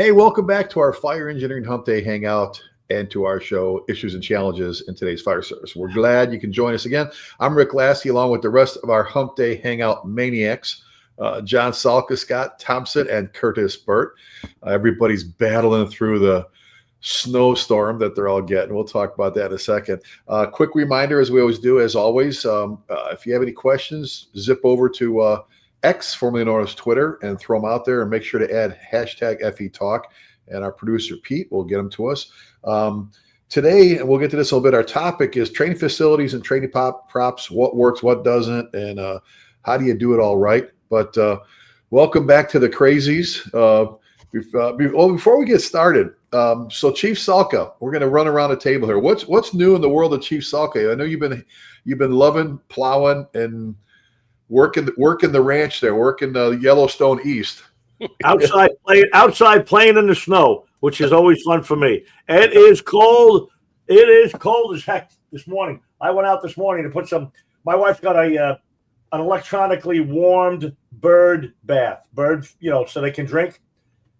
Hey, welcome back to our Fire Engineering Humpday Hangout and to our show, Issues and Challenges in Today's Fire Service. We're glad you can join us again. I'm Rick Lasky, along with the rest of our Humpday Hangout maniacs, John Salka, Scott Thompson, and Curtis Birt. Everybody's battling through the snowstorm that they're all getting. We'll talk about that in a second. Quick reminder, as we always do, as always, if you have any questions, zip over to X, formerly known as Twitter, and throw them out there, and make sure to add hashtag FETalk, and our producer Pete will get them to us. Today, and we'll get to this a little bit, our topic is training facilities and training props, what works, what doesn't, and how do you do it all right. But welcome back to the crazies. Before we get started, so Chief Salka, we're going to run around the table here. What's new in the world of Chief Salka? I know you've been loving plowing and working the ranch there, working the Yellowstone East. outside playing in the snow, which is always fun for me. It is cold. It is cold as heck this morning. I went out this morning to put some. My wife's got an electronically warmed bird bath. Birds, so they can drink.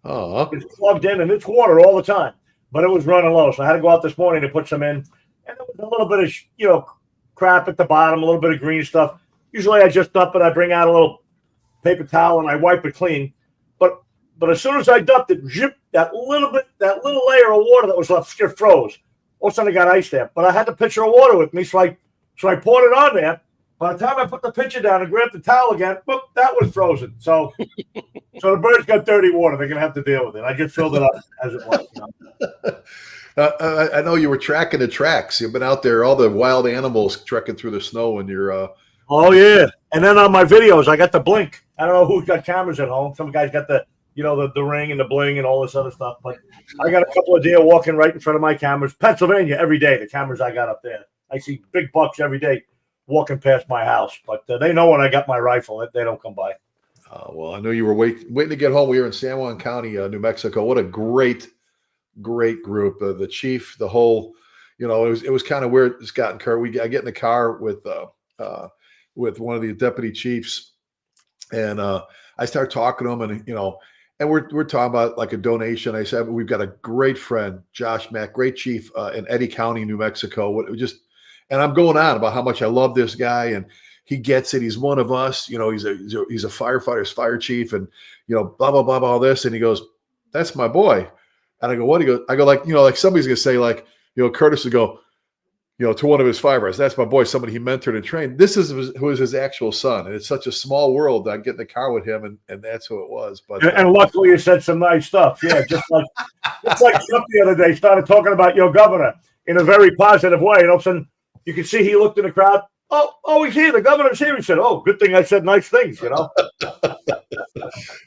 Oh, it's plugged in and it's water all the time, but it was running low, so I had to go out this morning to put some in. And there was a little bit of crap at the bottom, a little bit of green stuff. Usually I just dump it. I bring out a little paper towel and I wipe it clean. But as soon as I dumped it, that little layer of water that was left just froze. All of a sudden I got ice there. But I had the pitcher of water with me, so I poured it on there. By the time I put the pitcher down and grabbed the towel again, boop, that was frozen. So the birds got dirty water. They're gonna have to deal with it. I just filled it up as it was. I know you were tracking the tracks. You've been out there, all the wild animals trekking through the snow, and you're. Oh yeah, and then on my videos, I got the blink. I don't know who's got cameras at home. Some guys got the ring and the bling and all this other stuff. But I got a couple of deer walking right in front of my cameras. Pennsylvania every day. The cameras I got up there. I see big bucks every day walking past my house. But they know when I got my rifle. They don't come by. Well, I know you were waiting to get home. We were in San Juan County, New Mexico. What a great group. The chief, the whole. It was kind of weird. Scott and Kurt. I get in the car with one of the deputy chiefs, and I start talking to him, and we're talking about like a donation. I said, we've got a great friend, Josh Mack, great chief in Eddy County, New Mexico. And I'm going on about how much I love this guy, and he gets it. He's one of us. He's a firefighter's fire chief, and blah blah blah all this. And he goes, "That's my boy." And I go, "What?" He goes, "I go like somebody's gonna say like Curtis would go." To one of his firefighters, that's my boy, somebody he mentored and trained. This is who is his actual son. And it's such a small world that I get in the car with him, and that's who it was. But and luckily you said some nice stuff. Yeah, just like Trump the other day started talking about your governor in a very positive way. And all of a sudden you could see he looked in the crowd. Oh, he's here. The governor's here. He said, "Oh, good thing I said nice things."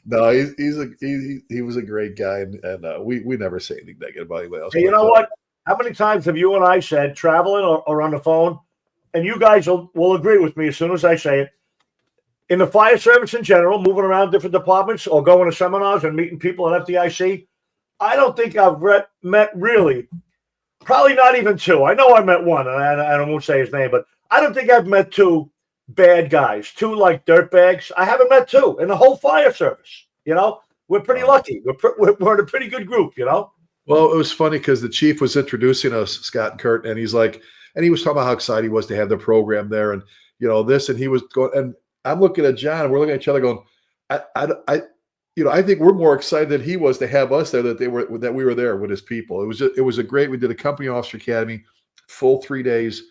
No, he was a great guy, and we never say anything negative about anybody else. Hey, you know what? How many times have you and I said, traveling or on the phone, and you guys will agree with me as soon as I say it, in the fire service in general, moving around different departments or going to seminars and meeting people at FDIC, I don't think I've met really, probably not even two. I know I met one, and I won't say his name, but I don't think I've met two bad guys, two like dirtbags. I haven't met two in the whole fire service. We're pretty lucky. We're in a pretty good group, Well, it was funny because the chief was introducing us, Scott and Kurt, and he was talking about how excited he was to have the program there, and this, and he was going, and I'm looking at John, and we're looking at each other going, I think we're more excited than he was to have us there, that we were there with his people. It was a great. We did a company officer academy, full 3 days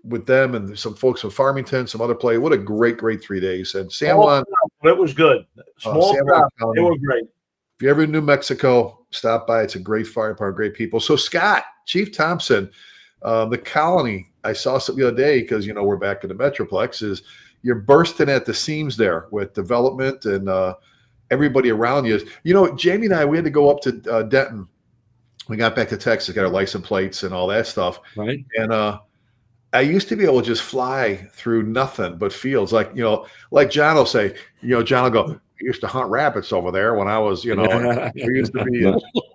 with them and some folks from Farmington, some other play. What a great 3 days. And San Juan, it was good. Small crowd, they were great. If you're ever in New Mexico, stop by. It's a great fire department, great people. So Scott, Chief Thompson, the colony, I saw something the other day because, we're back in the Metroplex, is you're bursting at the seams there with development and everybody around you. Jamie and I, we had to go up to Denton. We got back to Texas, got our license plates and all that stuff. Right. And I used to be able to just fly through nothing but fields. Like John will say, John will go, "I used to hunt rabbits over there when I was, we used to be,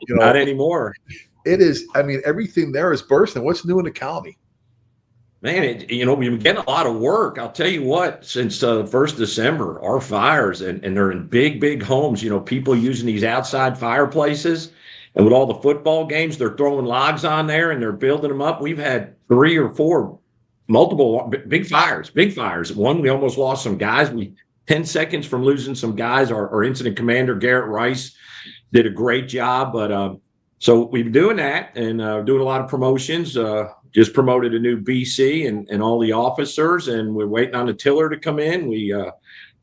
not anymore." It is, everything there is bursting. What's new in the county? Man, we've been getting a lot of work. I'll tell you what, since the 1st December, our fires, and they're in big, big homes, people using these outside fireplaces. And with all the football games, they're throwing logs on there and they're building them up. We've had 3 or 4 multiple big fires. One, we almost lost some guys. 10 seconds from losing some guys. Our incident commander, Garrett Rice, did a great job. But so we've been doing that and doing a lot of promotions. Just promoted a new BC and all the officers, and we're waiting on the tiller to come in. We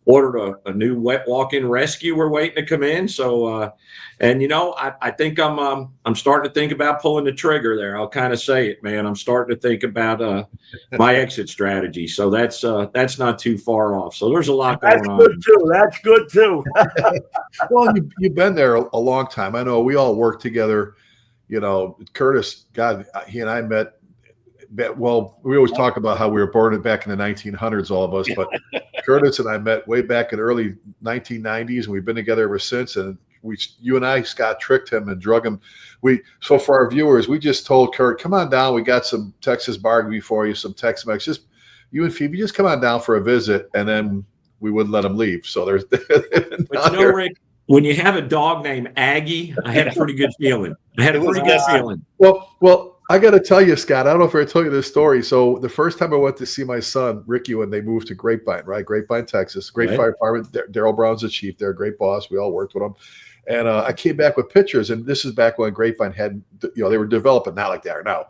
ordered a new wet walk-in rescue. We're waiting to come in. So, I think I'm starting to think about pulling the trigger there. I'll kind of say it, man. I'm starting to think about my exit strategy. So that's not too far off. So there's a lot going on. That's good too. Well, you've been there a long time. I know we all worked together. Curtis, God, he and I met. Well, we always talk about how we were born back in the 1900s, all of us, but Curtis and I met way back in the early 1990s, and we've been together ever since. And you and I, Scott, tricked him and drug him. So for our viewers, we just told Kurt, come on down. We got some Texas barbecue for you, some Tex-Mex. Just you and Phoebe, just come on down for a visit, and then we wouldn't let him leave. So there's. But Rick, when you have a dog named Aggie, I had a pretty good feeling. Well. I got to tell you, Scott, I don't know if I told you this story. So the first time I went to see my son, Ricky, when they moved to Grapevine, right? Grapevine, Texas, great fire department. Daryl Brown's the chief. They're a great boss. We all worked with him. And I came back with pictures. And this is back when Grapevine had, they were developing, not like they are now.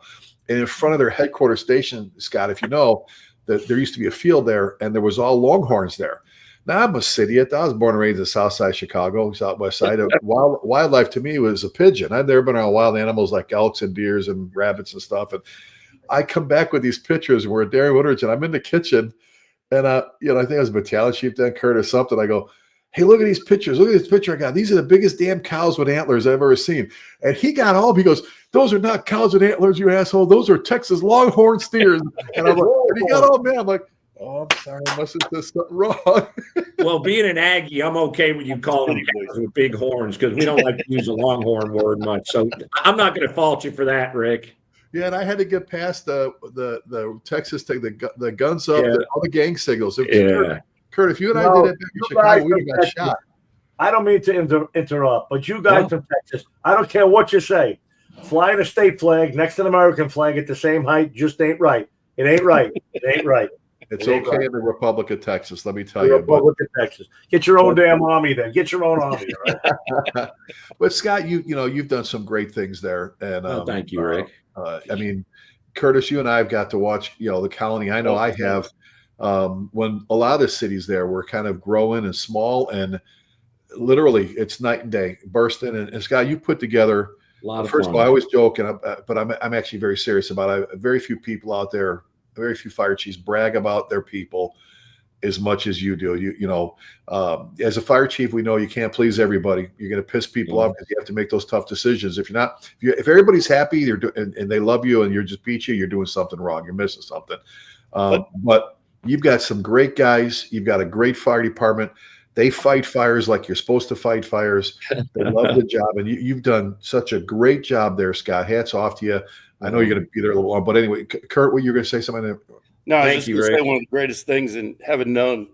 And in front of their headquarters station, Scott, if you know, that there used to be a field there and there was all Longhorns there. Now, I'm a idiot. I was born and raised in the south side of Chicago, southwest side. Wildlife to me was a pigeon. I'd never been around wild animals like elks and deers and rabbits and stuff. And I come back with these pictures. We're at Dairy Woodridge, and I'm in the kitchen. And, I think I was a battalion chief then, Kurt or something. I go, hey, look at these pictures. Look at this picture I got. These are the biggest damn cows with antlers I've ever seen. And he got all, he goes, those are not cows with antlers, you asshole. Those are Texas Longhorn steers. And I'm like, and he got all mad. I'm like, oh, I'm sorry. I must have done something wrong. Well, being an Aggie, I'm okay with you calling them cows with big horns because we don't like to use the Longhorn word much. So I'm not going to fault you for that, Rick. Yeah, and I had to get past the Texas thing, the guns up, all the gang signals. Kurt, if you and I did that back in Chicago, we would have got shot. I don't mean to interrupt, but you guys from Texas, I don't care what you say. Flying a state flag next to an American flag at the same height just ain't right. It ain't right. It ain't right. It's okay in the Republic of Texas, let me tell you. Republic of Texas. Get your own damn army then. Get your own army. Right? But Scott, you've done some great things there, and thank you, Rick. I mean, Curtis, you and I have got to watch, the colony. I know I have. When a lot of the cities there were kind of growing and small, and literally it's night and day, bursting. And Scott, you put together. First of all, I always joke, but I'm actually very serious about it. Very few people out there. Very few fire chiefs brag about their people as much as you do. As a fire chief, we know you can't please everybody. You're going to piss people off because you have to make those tough decisions. If everybody's happy, and they love you, and you're just peachy, you're doing something wrong. You're missing something. But you've got some great guys. You've got a great fire department. They fight fires like you're supposed to fight fires. They love the job, and you've done such a great job there, Scott. Hats off to you. I know you're going to be there a little while, but anyway, Kurt, what you were going to say something? No, I was just going to say one of the greatest things, and having known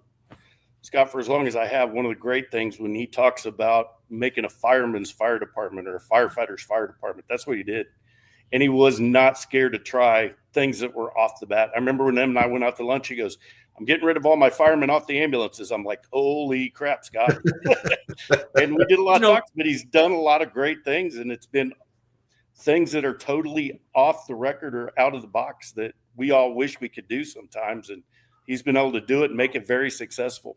Scott for as long as I have, one of the great things when he talks about making a fireman's fire department or a firefighter's fire department, that's what he did. And he was not scared to try things that were off the bat. I remember when him and I went out to lunch, he goes, I'm getting rid of all my firemen off the ambulances. I'm like, holy crap, Scott. And we did a lot of talks, but he's done a lot of great things, and it's been things that are totally off the record or out of the box that we all wish we could do sometimes. And he's been able to do it and make it very successful.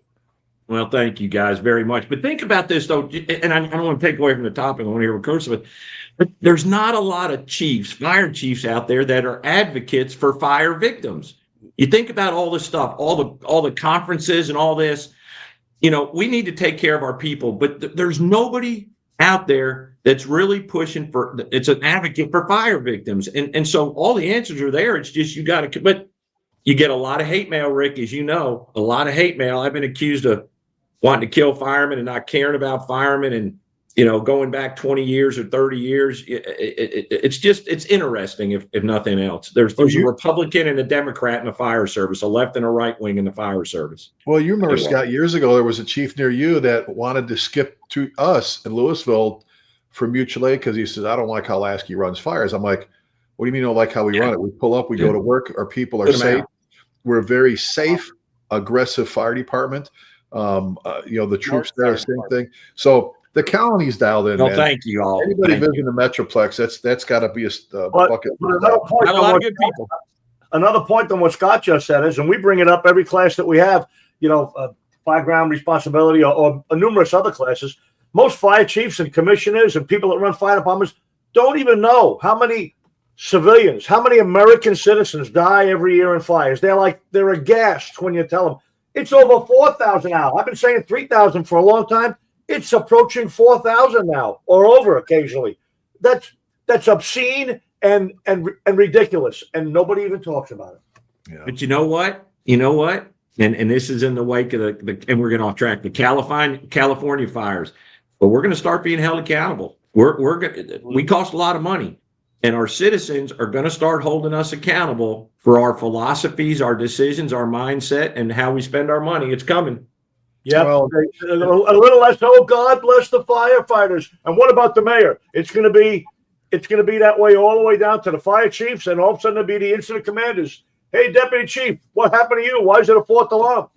Well, thank you guys very much. But think about this, though, and I don't want to take away from the topic. I want to hear what Curtis said. But there's not a lot of fire chiefs out there that are advocates for fire victims. You think about all this stuff, all the conferences and all this. We need to take care of our people, but there's nobody out there that's really pushing it's an advocate for fire victims. And so all the answers are there. It's just, but you get a lot of hate mail, Rick, as you know, a lot of hate mail. I've been accused of wanting to kill firemen and not caring about firemen. And going back 20 years or 30 years, it's interesting if nothing else. There's a Republican and a Democrat in the fire service, a left and a right wing in the fire service. Well, you remember, Scott, years ago, there was a chief near you that wanted to skip to us in Louisville for mutual aid because he says, I don't like how Lasky runs fires. I'm like, what do you mean you don't like how we run it? We pull up, we go to work, our people are safe. We're a very safe, aggressive fire department. The troops there, same thing. So the colony's dialed in. No, thank you all. Anybody visiting the Metroplex, that's got to be a bucket. Another point on what Scott just said is, and we bring it up every class that we have, fire ground responsibility or numerous other classes. Most fire chiefs and commissioners and people that run fire departments don't even know how many civilians, how many American citizens die every year in fires. They're aghast when you tell them it's over 4,000 now. I've been saying 3,000 for a long time. It's approaching 4,000 now, or over occasionally. That's obscene and ridiculous, and nobody even talks about it. Yeah. But you know what? And this is in the wake of and we're getting off track. The California fires, but we're going to start being held accountable. We cost a lot of money, and our citizens are going to start holding us accountable for our philosophies, our decisions, our mindset, and how we spend our money. It's coming. Yeah, well, a little less. Oh, God bless the firefighters. And what about the mayor? It's going to be that way all the way down to the fire chiefs, and all of a sudden it'll be the incident commanders. Hey, deputy chief, what happened to you? Why is it a fourth alarm?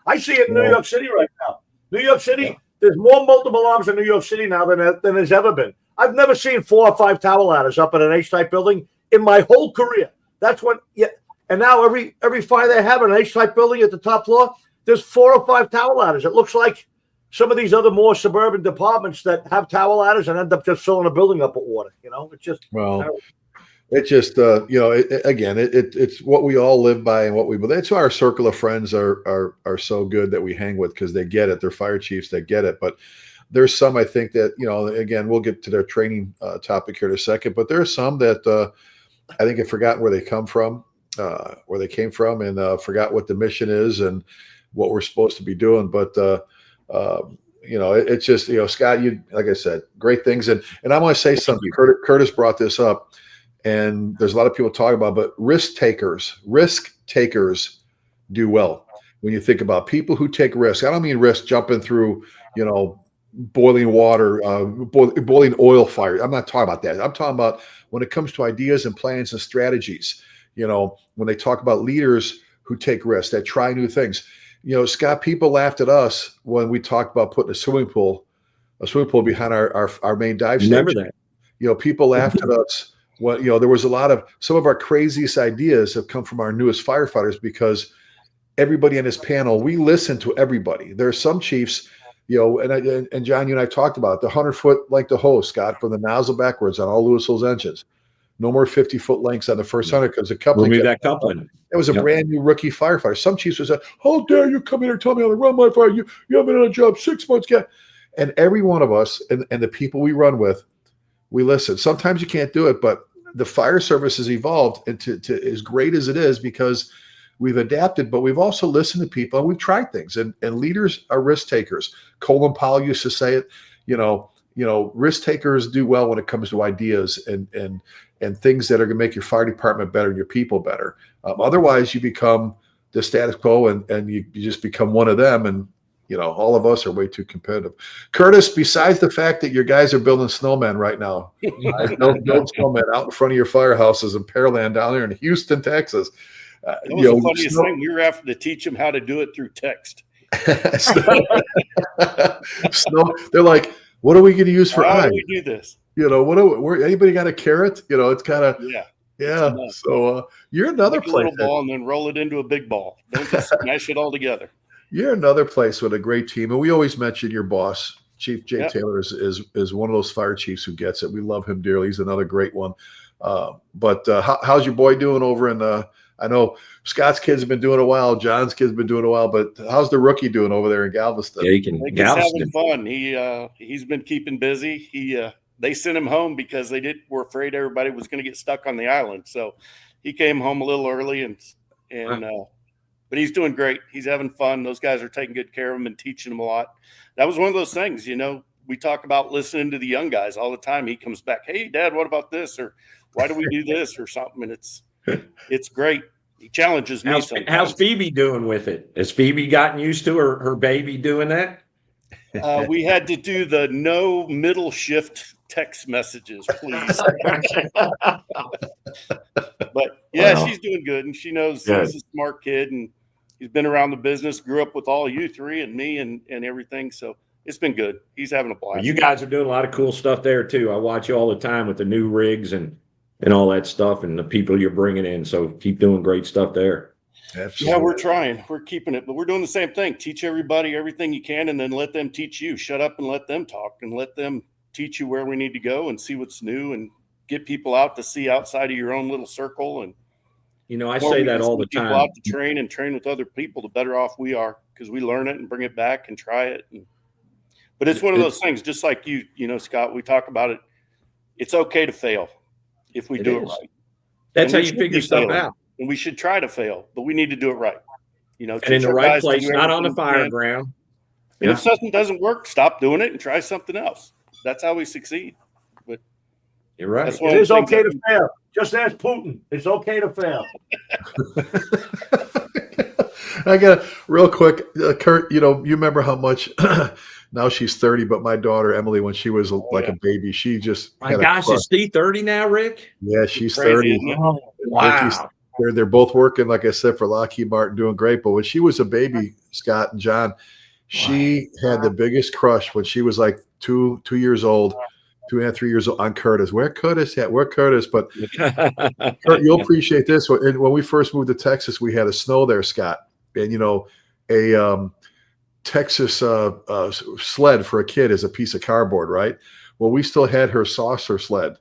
I see it in New York City right now. New York City, there's more multiple alarms in New York City now than there's ever been. I've never seen 4 or 5 tower ladders up at an H-type building in my whole career. That's what. Yeah, and now every fire they have in an H-type building at the top floor, there's 4 or 5 tower ladders. It looks like some of these other more suburban departments that have tower ladders and end up just filling a building up with water. It's just it's just it's what we all live by and what we. But that's why our circle of friends are so good that we hang with, because they get it. They're fire chiefs that get it. But there's some, I think, that again, we'll get to their training topic here in a second. But there are some that I think have forgotten where they came from, and forgot what the mission is and what we're supposed to be doing. But it's just, Scott, you, like I said, great things. And I want to say something. Curtis brought this up, and there's a lot of people talking about, but risk takers do well. When you think about people who take risks, I don't mean risk jumping through, boiling water, boiling oil fire. I'm not talking about that. I'm talking about when it comes to ideas and plans and strategies, when they talk about leaders who take risks, that try new things. Scott, people laughed at us when we talked about putting a swimming pool behind our main dive station. Remember that? People laughed at us when, there was a lot of, some of our craziest ideas have come from our newest firefighters, because everybody on this panel, we listen to everybody. There are some chiefs, and John, you and I talked about the 100-foot length of hose, Scott, from the nozzle backwards on all Louisville's engines. No more 50-foot lengths on the first 100 because the coupling. Remove that coupling. It was a brand new rookie firefighter. Some chiefs would say, "How dare you come in here and tell me how to run my fire? You haven't been on a job 6 months yet." And every one of us and the people we run with, we listen. Sometimes you can't do it, but the fire service has evolved into as great as it is because we've adapted, but we've also listened to people and we've tried things. And leaders are risk takers. Colin Powell used to say it. Risk takers do well when it comes to ideas and things that are going to make your fire department better and your people better. Otherwise, you become the status quo and you just become one of them. And, all of us are way too competitive. Curtis, besides the fact that your guys are building snowmen right now, build snowmen out in front of your firehouses in Pearland down there in Houston, Texas. That was the funniest thing. We were having to teach them how to do it through text. They're like, what are we going to use for how do we do this? Anybody got a carrot? It's kind of yeah. So you're another place. A little ball and then roll it into a big ball. Don't just smash it all together. You're another place with a great team, and we always mention your boss, Chief Jay Taylor, is one of those fire chiefs who gets it. We love him dearly. He's another great one. But how's your boy doing over in? I know Scott's kids have been doing a while. John's kids have been doing a while. But how's the rookie doing over there in Galveston? Yeah, he's having fun. He's been keeping busy. They sent him home because were afraid everybody was going to get stuck on the island. So he came home a little early but he's doing great. He's having fun. Those guys are taking good care of him and teaching him a lot. That was one of those things, we talk about listening to the young guys all the time. He comes back, hey, Dad, what about this? Or why do we do this or something? And it's great. He challenges me sometimes. How's Phoebe doing with it? Has Phoebe gotten used to her baby doing that? We had to do the no middle shift text messages, please. But yeah, she's doing good, and she knows he's a smart kid, and he's been around the business, grew up with all you three and me and everything. So it's been good. He's having a blast. You guys are doing a lot of cool stuff there too. I watch you all the time with the new rigs and all that stuff and the people you're bringing in. So keep doing great stuff there. Absolutely. Yeah, we're trying. We're keeping it, but we're doing the same thing. Teach everybody everything you can, and then let them teach you. Shut up and let them talk, and let them teach you where we need to go and see what's new, and get people out to see outside of your own little circle. And I say that all the time. People out to train with other people, the better off we are, because we learn it and bring it back and try it. But it's one of those things, just like you know, Scott. We talk about it. It's okay to fail if we do it right. That's how you figure stuff out. And we should try to fail, but we need to do it right. And in the right place, not on the fire ground. And if something doesn't work, stop doing it and try something else. That's how we succeed. But you're right. It is okay to fail. Just ask Putin. It's okay to fail. I got real quick, Kurt. You remember how much? Now she's 30, but my daughter Emily, when she was a baby, she just my gosh, is she 30 now, Rick? Yeah, she's 30. Oh, wow. They're both working, like I said, for Lockheed Martin, doing great. But when she was a baby, Scott and John, she had the biggest crush when she was like 2 years old, 2.5, 3 years old, on Curtis. Where Curtis at? Where Curtis? But Kurt, you'll appreciate this. When we first moved to Texas, we had a snow there, Scott, and a Texas sled for a kid is a piece of cardboard, right? Well, we still had her saucer sled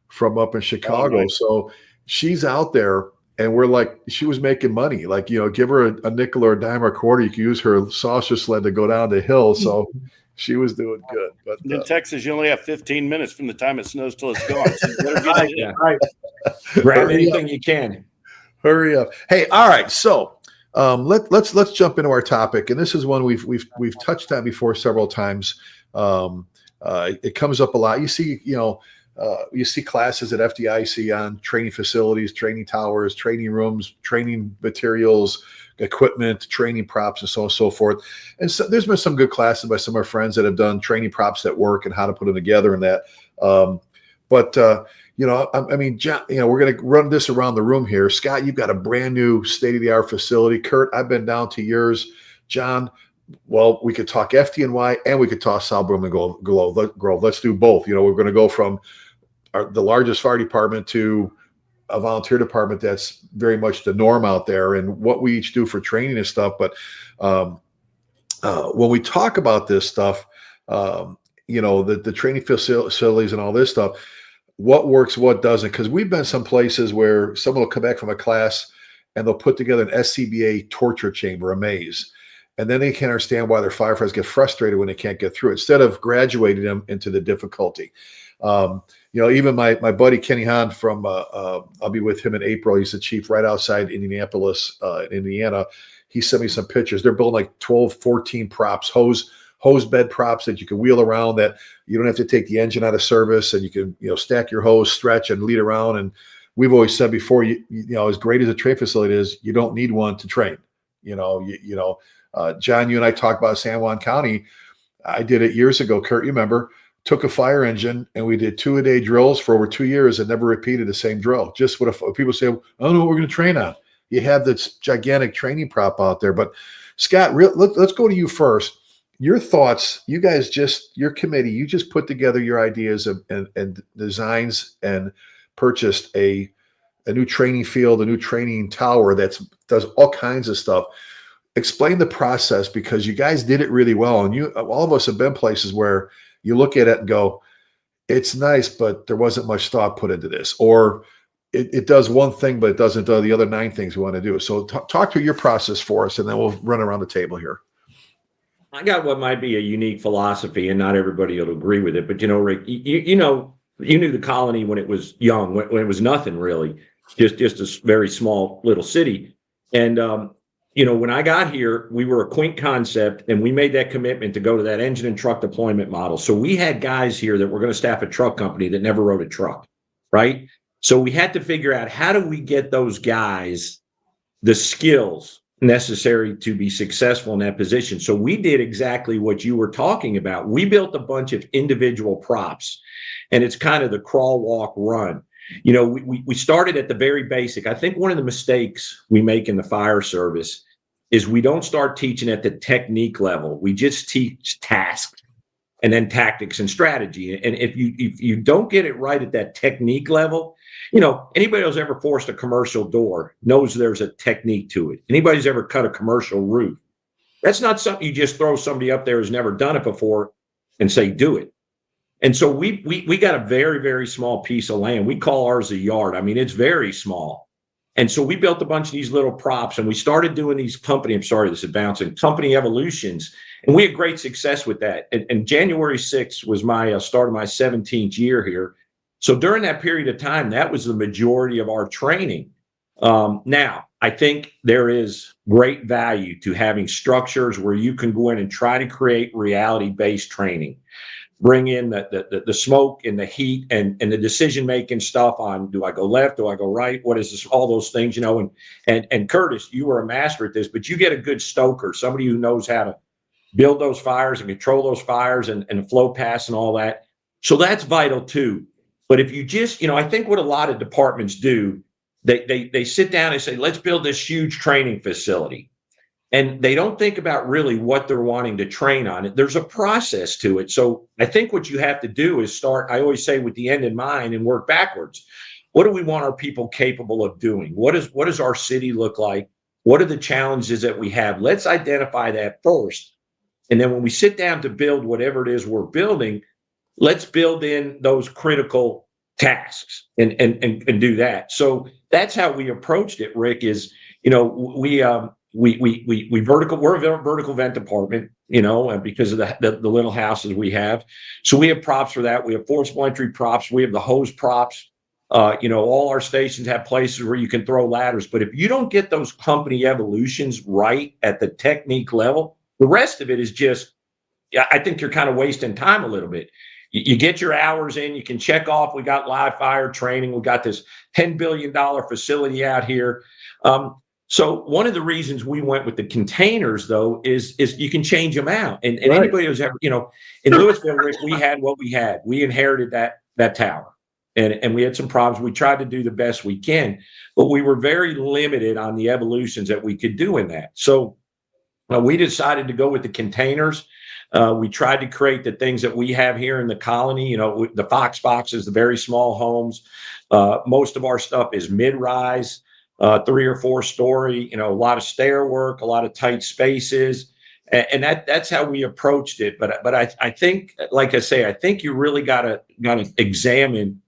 from up in Chicago, so she's out there. And we're like, she was making money. Like, give her a nickel or a dime or a quarter. You can use her saucer sled to go down the hill. So she was doing good. But in Texas, you only have 15 minutes from the time it snows till it's gone. So right. Grab anything you can. Hurry up. Hey, all right. So let's jump into our topic. And this is one we've touched on before several times. It comes up a lot. You see classes at FDIC on training facilities, training towers, training rooms, training materials, equipment, training props, and so on and so forth. And so there's been some good classes by some of our friends that have done training props that work and how to put them together and that. John, we're going to run this around the room here. Scott, you've got a brand new state-of-the-art facility. Kurt, I've been down to yours. John, well, we could talk FDNY and we could talk South Bloom and Grove. Let's do both. We're going to go from the largest fire department to a volunteer department that's very much the norm out there, and what we each do for training and stuff. But when we talk about this stuff, the training facilities and all this stuff, what works, what doesn't, because we've been some places where someone will come back from a class and they'll put together an SCBA torture chamber, a maze. And then they can't understand why their firefighters get frustrated when they can't get through, instead of graduating them into the difficulty. Even my buddy Kenny Hahn from I'll be with him in April. He's the chief right outside Indianapolis, Indiana. He sent me some pictures. They're building like 12, 14 props, hose bed props that you can wheel around, that you don't have to take the engine out of service, and you can stack your hose, stretch, and lead around. And we've always said before, as great as a train facility is, you don't need one to train. John, you and I talked about San Juan County. I did it years ago. Kurt, you remember? Took a fire engine and we did 2-a-day drills for over 2 years and never repeated the same drill. Just what people say, I don't know what we're going to train on. You have this gigantic training prop out there. But Scott, let's go to you first. Your thoughts, you guys your committee, you just put together your ideas and designs and purchased a new training field, a new training tower that does all kinds of stuff. Explain the process, because you guys did it really well. And all of us have been places where you look at it and go, it's nice, but there wasn't much thought put into this. Or it does one thing, but it doesn't do the other 9 things we want to do. So talk through your process for us, and then we'll run around the table here. I got what might be a unique philosophy, and not everybody will agree with it. But, Rick, you knew the colony when it was young, when it was nothing really, just a very small little city. And, when I got here, we were a quaint concept, and we made that commitment to go to that engine and truck deployment model. So we had guys here that were going to staff a truck company that never rode a truck, right? So we had to figure out, how do we get those guys the skills necessary to be successful in that position? So we did exactly what you were talking about. We built a bunch of individual props, and it's kind of the crawl, walk, run. We started at the very basic. I think one of the mistakes we make in the fire service is we don't start teaching at the technique level. We just teach tasks and then tactics and strategy. And if you don't get it right at that technique level, anybody who's ever forced a commercial door knows there's a technique to it. Anybody who's ever cut a commercial roof, that's not something you just throw somebody up there who's never done it before and say, do it. And so we got a very, very small piece of land. We call ours a yard. I mean, it's very small. And so we built a bunch of these little props, and we started doing these company evolutions. And we had great success with that. And January 6th was my start of my 17th year here. So during that period of time, that was the majority of our training. Now, I think there is great value to having structures where you can go in and try to create reality-based training. Bring in the smoke and the heat and the decision-making stuff on, do I go left? Do I go right? What is this? All those things, and Curtis, you were a master at this, but you get a good stoker, somebody who knows how to build those fires and control those fires and the flow paths and all that. So that's vital too. But if you just, I think what a lot of departments do, they sit down and say, let's build this huge training facility. And they don't think about really what they're wanting to train on. There's a process to it. So I think what you have to do is start, I always say, with the end in mind and work backwards. What do we want our people capable of doing? What does our city look like? What are the challenges that we have? Let's identify that first. And then when we sit down to build whatever it is we're building, let's build in those critical tasks and do that. So that's how we approached it, Rick, is, we're a vertical vent department, because of the little houses we have. So we have props for that. We have forcible entry props. We have the hose props. All our stations have places where you can throw ladders. But if you don't get those company evolutions right at the technique level, the rest of it is just, I think you're kind of wasting time a little bit. You get your hours in, you can check off, we got live fire training. We got this $10 billion facility out here. So one of the reasons we went with the containers, though, is you can change them out. And right. Anybody who's ever, in Louisville, Rick, we had what we had. We inherited that tower, and we had some problems. We tried to do the best we can, but we were very limited on the evolutions that we could do in that. So we decided to go with the containers. We tried to create the things that we have here in the colony, the Fox boxes, the very small homes. Most of our stuff is mid-rise. 3 or 4 story, a lot of stair work, a lot of tight spaces. And that's how we approached it. But I think, like I say, I think you really gotta examine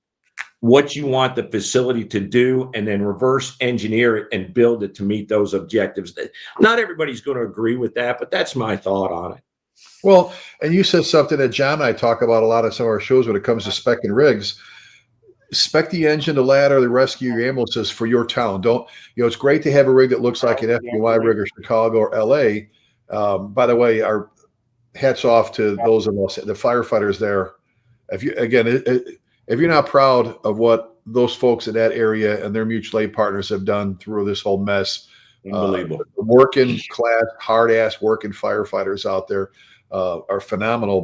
what you want the facility to do and then reverse engineer it and build it to meet those objectives. Not everybody's going to agree with that, but that's my thought on it. Well, and you said something that John and I talk about a lot of some of our shows when it comes to spec'ing rigs. Spec the engine, the ladder, the rescue, your ambulances for your town. Don't, it's great to have a rig that looks like an FBY rig or Chicago or LA. By the way, our hats off to those of us, the firefighters there. If you're not proud of what those folks in that area and their mutual aid partners have done through this whole mess, unbelievable. Working class, hard ass working firefighters out there are phenomenal.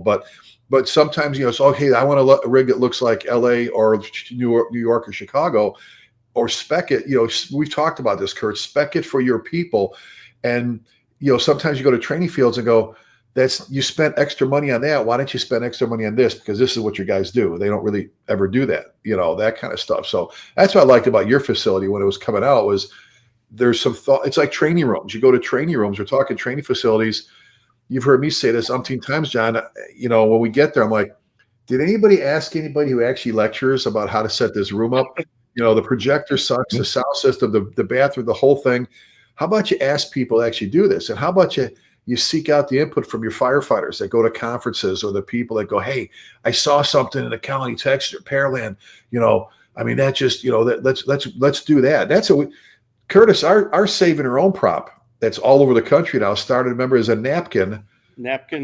But sometimes, it's okay. I want a rig that looks like LA or New York or Chicago, or spec it. We've talked about this, Kurt. Spec it for your people, and sometimes you go to training fields and go, you spent extra money on that. Why don't you spend extra money on this? Because this is what your guys do. They don't really ever do that. That kind of stuff. So that's what I liked about your facility when it was coming out, was there's some thought. It's like training rooms. You go to training rooms. We're talking training facilities. You've heard me say this umpteen times, John. When we get there, I'm like, did anybody ask anybody who actually lectures about how to set this room up? The projector sucks, the sound system, the bathroom, the whole thing. How about you ask people to actually do this? And how about you seek out the input from your firefighters that go to conferences, or the people that go, hey, I saw something in the county text or Pearland. That just, let's do that. That's Curtis, our saving our own prop. that's all over the country now started, remember, as a napkin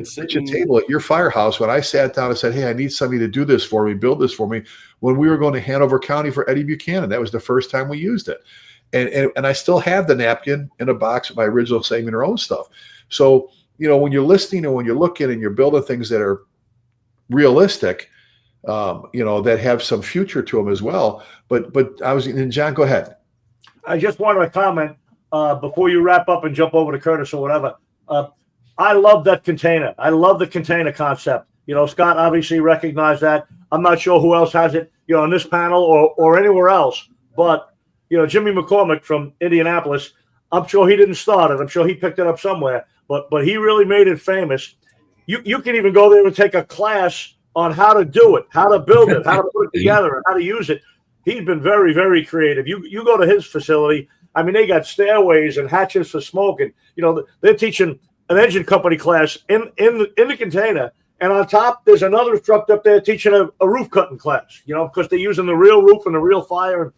sitting table at your firehouse. When I sat down and said, hey, I need somebody to do this for me, build this for me, when we were going to Hanover County for Eddie Buchanan, that was the first time we used it. And I still have the napkin in a box of my original Saving Your Own stuff. So, when you're listening and when you're looking and you're building things that are realistic, that have some future to them as well. But and John, go ahead. I just wanted to comment before you wrap up and jump over to Curtis or whatever. I love that container. I love the container concept. Scott obviously recognized that. I'm not sure who else has it, on this panel or anywhere else. But, Jimmy McCormick from Indianapolis, I'm sure he didn't start it. I'm sure he picked it up somewhere. But he really made it famous. You can even go there and take a class on how to do it, how to build it, how to put it together, and how to use it. He's been very, very creative. You go to his facility. I mean, they got stairways and hatches for smoke, and they're teaching an engine company class in the container, and on top there's another instructor up there teaching a roof cutting class. Because they're using the real roof and the real fire.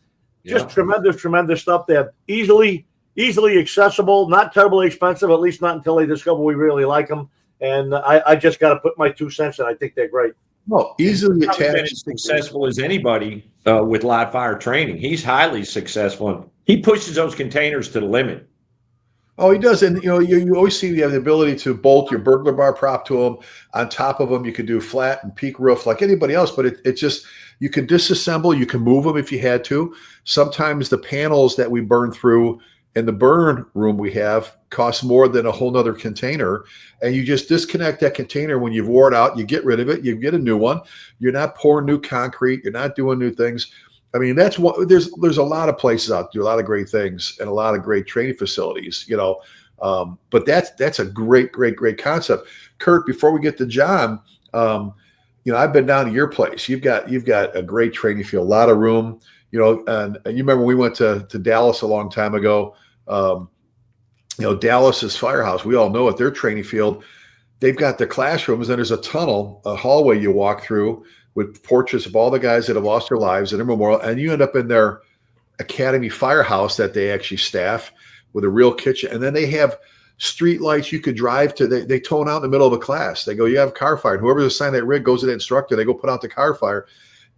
Just tremendous stuff. They're easily accessible, not terribly expensive, at least not until they discover we really like them. And I just got to put my 2 cents in. I think they're great. Well, easily attached. Been as successful as anybody with live fire training. He's highly successful, and he pushes those containers to the limit. Oh, he does. And, you always see you have the ability to bolt your burglar bar prop to them. On top of them, you could do flat and peak roof like anybody else, but it just, you can disassemble, you can move them if you had to. Sometimes the panels that we burn through in the burn room we have cost more than a whole nother container. And you just disconnect that container when you've wore it out, you get rid of it, you get a new one. You're not pouring new concrete, you're not doing new things. I mean, that's what there's a lot of places out there, a lot of great things and a lot of great training facilities, but that's a great concept. Kurt, before we get to John, I've been down to your place. You've got a great training field, a lot of room, and you remember we went to Dallas a long time ago. Dallas's firehouse, we all know it, their training field, they've got the classrooms, and there's a tunnel, a hallway you walk through with portraits of all the guys that have lost their lives in a memorial, and you end up in their academy firehouse that they actually staff with a real kitchen. And then they have street lights you could drive to. They tone out in the middle of a class. They go, you have car fire. And whoever's assigned that rig goes to the instructor. They go put out the car fire.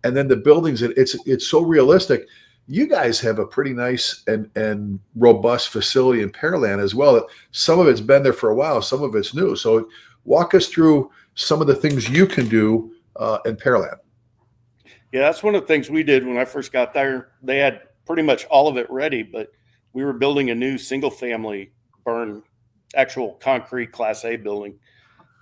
And then the buildings, it's so realistic. You guys have a pretty nice and robust facility in Pearland as well. Some of it's been there for a while. Some of it's new. So walk us through some of the things you can do in Pearland. Yeah, that's one of the things we did when I first got there. They had pretty much all of it ready, but we were building a new single family burn, actual concrete Class A building.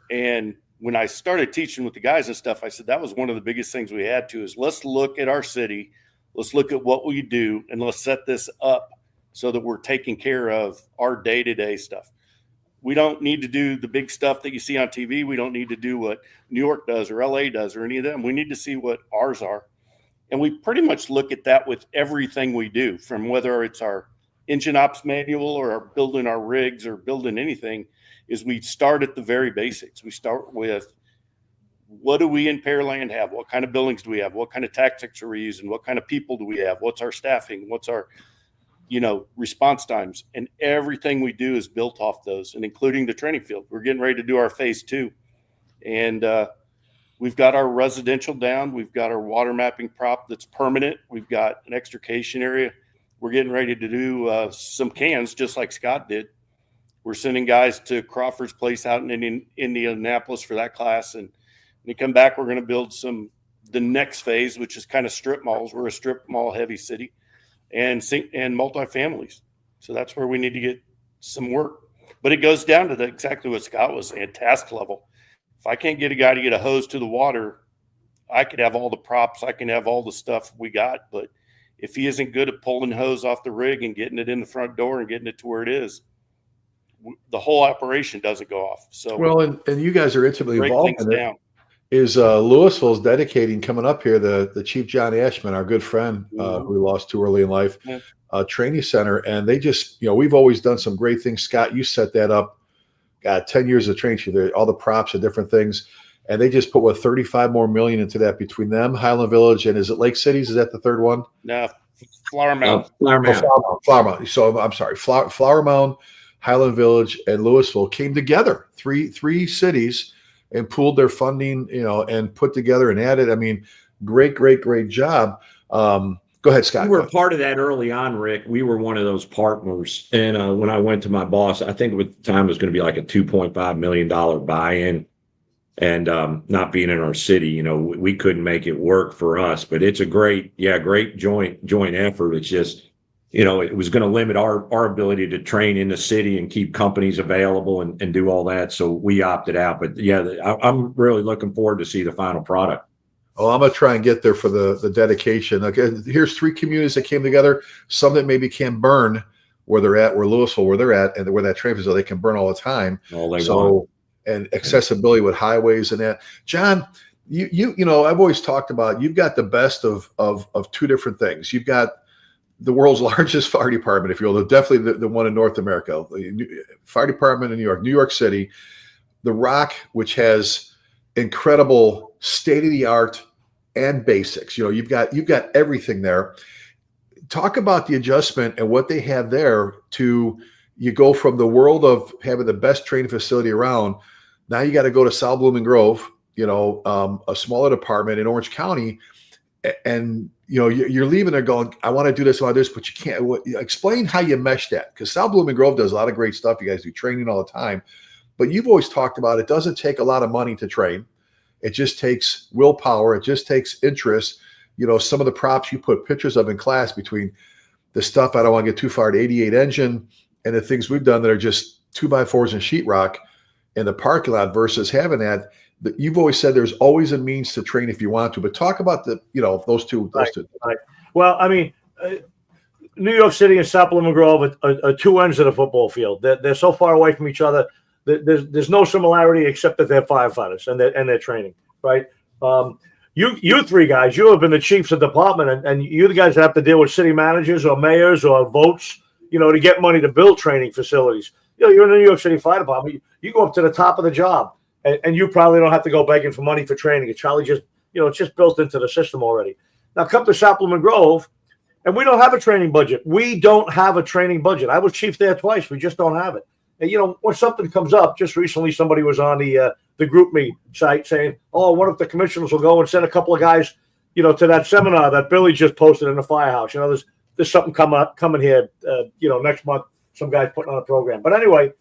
And when I started teaching with the guys and stuff, I said that was one of the biggest things we had to is let's look at our city, let's look at what we do, and let's set this up so that we're taking care of our day-to-day stuff. We don't need to do the big stuff that you see on TV. We don't need to do what New York does or LA does or any of them. We need to see what ours are. And we pretty much look at that with everything we do, from whether it's our engine ops manual or building our rigs or building anything, is we start at the very basics. We start with, what do we in Pearland have? What kind of buildings do we have? What kind of tactics are we using? What kind of people do we have? What's our staffing? What's our response times? And everything we do is built off those, and including the training field. We're getting ready to do our phase 2. And we've got our residential down. We've got our water mapping prop that's permanent. We've got an extrication area. We're getting ready to do some cans, just like Scott did. We're sending guys to Crawford's place out in Indianapolis for that class. And when they come back, we're going to build the next phase, which is kind of strip malls. We're a strip mall heavy city. And multifamilies. So that's where we need to get some work. But it goes down to exactly what Scott was saying, task level. If I can't get a guy to get a hose to the water, I could have all the props, I can have all the stuff we got. But if he isn't good at pulling hose off the rig and getting it in the front door and getting it to where it is, the whole operation doesn't go off. So well, and you guys are intimately involved in it. Down. Is Louisville's dedicating coming up here, the Chief John Ashman, our good friend who we lost too early in life, training center. And they just, we've always done some great things. Scott, you set that up, got 10 years of training, all the props and different things. And they just put 35 more million into that between them, Highland Village, and is it Lake Cities? Is that the third one? No, Flower Mound. Flower Mound. So I'm sorry, Flower Mound, Highland Village, and Louisville came together, three cities, and pooled their funding, and put together and added. I mean, great job. Go ahead, Scott. We were part of that early on, Rick. We were one of those partners. And when I went to my boss, I think at the time it was going to be like a $2.5 million buy-in. And not being in our city, we couldn't make it work for us. But it's a great joint effort. It's just, it was going to limit our ability to train in the city and keep companies available and do all that. So we opted out. But I'm really looking forward to see the final product. Oh, I'm going to try and get there for the dedication. Okay, here's 3 communities that came together. Some that maybe can burn where they're at, where Louisville, where they're at, and where that train facility, they can burn all the time. And accessibility with highways and that. John, I've always talked about, you've got the best of 2 different things. You've got the world's largest fire department, if you will, definitely the one in North America, the fire department in New York City, the Rock, which has incredible state-of-the-art and basics. You've got everything there. Talk about the adjustment and what they have there to, you go from the world of having the best training facility around. Now you got to go to South Blooming Grove, a smaller department in Orange County, and you're leaving there going, I want to do this, but you can't. Explain how you mesh that, because South Blooming Grove does a lot of great stuff. You guys do training all the time, but you've always talked about, it doesn't take a lot of money to train. It just takes willpower. It just takes interest. Some of the props you put pictures of in class, between the stuff, I don't want to get too far, to 88 engine, and the things we've done that are just 2x4s and sheetrock in the parking lot, versus having that. You've always said there's always a means to train if you want to, but talk about those two. Right. Well, I mean, New York City and South Blooming Grove are 2 ends of the football field. They're so far away from each other. There's no similarity except that they're firefighters and their training, right? You 3 guys, you have been the chiefs of department, and you the guys that have to deal with city managers or mayors or votes, to get money to build training facilities. You're in the New York City Fire Department. You go up to the top of the job, and you probably don't have to go begging for money for training. It's probably just, it's just built into the system already. Now come to South Blooming Grove, and we don't have a training budget. We don't have a training budget. I was chief there twice. We just don't have it. And, when something comes up, just recently somebody was on the group me site saying, oh, what if the commissioners will go and send a couple of guys, to that seminar that Billy just posted in the firehouse. There's something coming here, next month, some guys putting on a program. But anyway,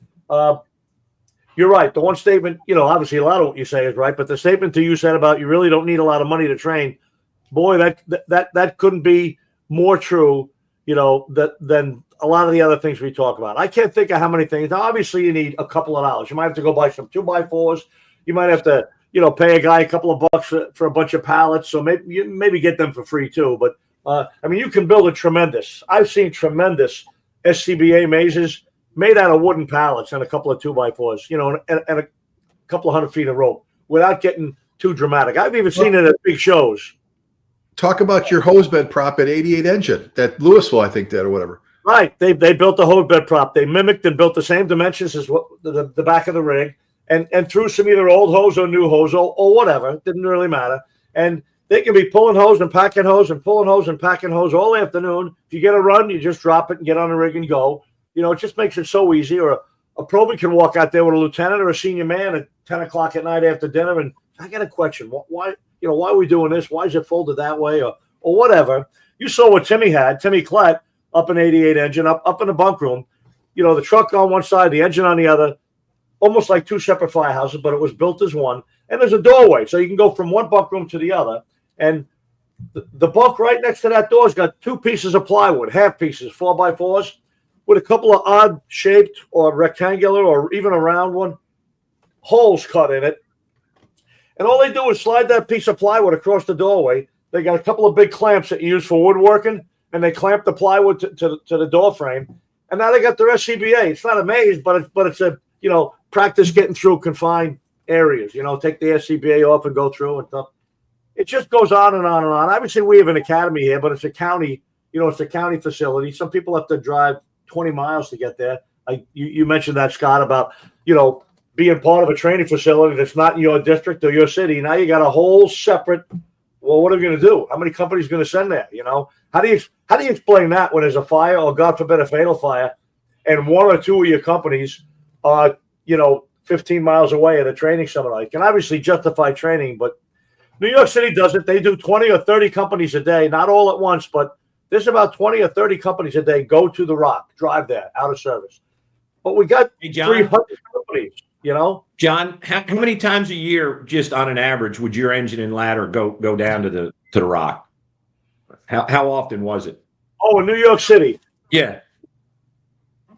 you're right. The one statement, obviously a lot of what you say is right, but the statement you said about you really don't need a lot of money to train, boy, that couldn't be more true, than a lot of the other things we talk about. I can't think of how many things. Now, obviously, you need a couple of dollars. You might have to go buy some 2x4s. You might have to, pay a guy a couple of bucks for a bunch of pallets. So maybe get them for free too. But you can build I've seen tremendous SCBA mazes made out of wooden pallets and a couple of 2x4s, and a couple of 100 feet of rope without getting too dramatic. I've even seen it at big shows. Talk about your hose bed prop at 88 engine that Louisville, I think, did, or whatever. Right. They built a hose bed prop. They mimicked and built the same dimensions as what the back of the rig, and threw some either old hose or new hose or whatever. Didn't really matter. And they can be pulling hose and packing hose and pulling hose and packing hose all afternoon. If you get a run, you just drop it and get on the rig and go. It just makes it so easy. Or a probie can walk out there with a lieutenant or a senior man at 10 o'clock at night after dinner. And I got a question. Why are we doing this? Why is it folded that way? Or whatever. You saw what Timmy Klett, up in 88 engine, up in the bunk room, the truck on one side, the engine on the other, almost like 2 separate firehouses, but it was built as one. And there's a doorway, so you can go from one bunk room to the other. And the bunk right next to that door has got 2 pieces of plywood, half pieces, 4x4s, with a couple of odd shaped or rectangular or even a round one, holes cut in it. And all they do is slide that piece of plywood across the doorway. They got a couple of big clamps that you use for woodworking, and they clamp the plywood to the door frame. And now they got their SCBA. It's not a maze, but it's a, practice getting through confined areas. Take the SCBA off and go through and stuff. It just goes on and on and on. Obviously, we have an academy here, but it's a county, it's a county facility. Some people have to drive 20 miles to get there. You mentioned that, Scott, about, being part of a training facility that's not in your district or your city. Now you got a whole separate, well, what are we going to do? How many companies are going to send there? How do you explain that when there's a fire or, God forbid, a fatal fire? and one or two of your companies are, 15 miles away at a training seminar. You can obviously justify training, but New York City does it. They do 20 or 30 companies a day, not all at once, but there's about 20 or 30 companies a day go to the Rock, drive there, out of service. But we got 300 companies, John, how many times a year, just on an average, would your engine and ladder go down to the Rock? How often was it? Oh, in New York City. Yeah.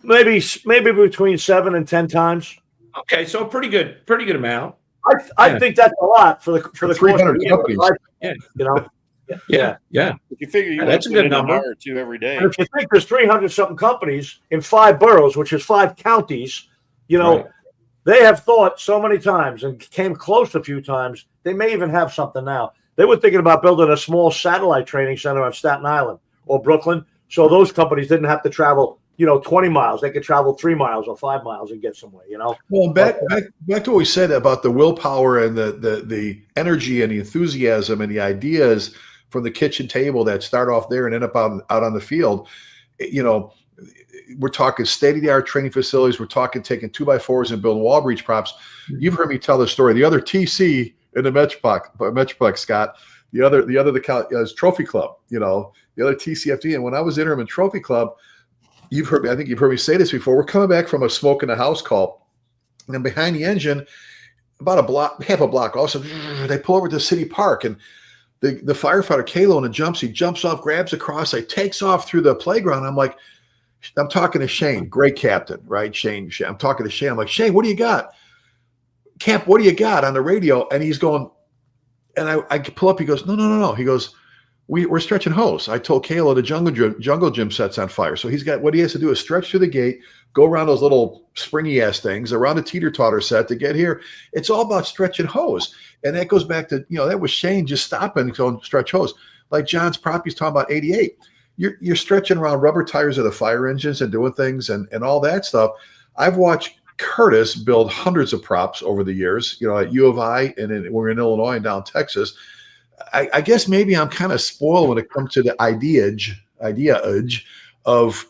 Maybe between 7 and 10 times. Okay, so pretty good amount. I think that's a lot for the 300 companies. Yeah. If you figure That's a good number. An hour or two every day. And if you think there's 300 something companies in 5 boroughs, which is 5 counties, Right. they have thought so many times and came close a few times. They may even have something now. They were thinking about building a small satellite training center on Staten Island or Brooklyn, so those companies didn't have to travel 20 miles. They could travel 3 miles or 5 miles and get somewhere, Well, back to what we said about the willpower and the energy and the enthusiasm and the ideas from the kitchen table that start off there and end up out on the field. We're talking state-of-the-art training facilities. We're talking taking 2x4s and building wall breach props. You've heard me tell the story. The other TC in the Metroplex, Scott, the other is Trophy Club, the other TCFD. And when I was interim in Trophy Club, I think you've heard me say this before. We're coming back from a smoke in the house call, and then behind the engine, about half a block, also they pull over to City Park, and the firefighter Kalo in a jumpsuit jumps off, grabs a cross, takes off through the playground. I'm talking to Shane, great captain, right? Shane. I'm talking to Shane. I'm like, Shane, what do you got? Camp, what do you got on the radio? And he's going, and I pull up. He goes, no. He goes, we're stretching hose. I told Kayla the jungle gym set's on fire. So what he has to do is stretch through the gate, go around those little springy ass things, around the teeter-totter set to get here. It's all about stretching hose. And that goes back to, that was Shane just stopping and going stretch hose. Like John's prop, he's talking about 88. You're stretching around rubber tires of the fire engines and doing things and all that stuff. I've watched Curtis build hundreds of props over the years, at U of I, and we're in Illinois and down Texas. I guess maybe I'm kind of spoiled when it comes to the idea of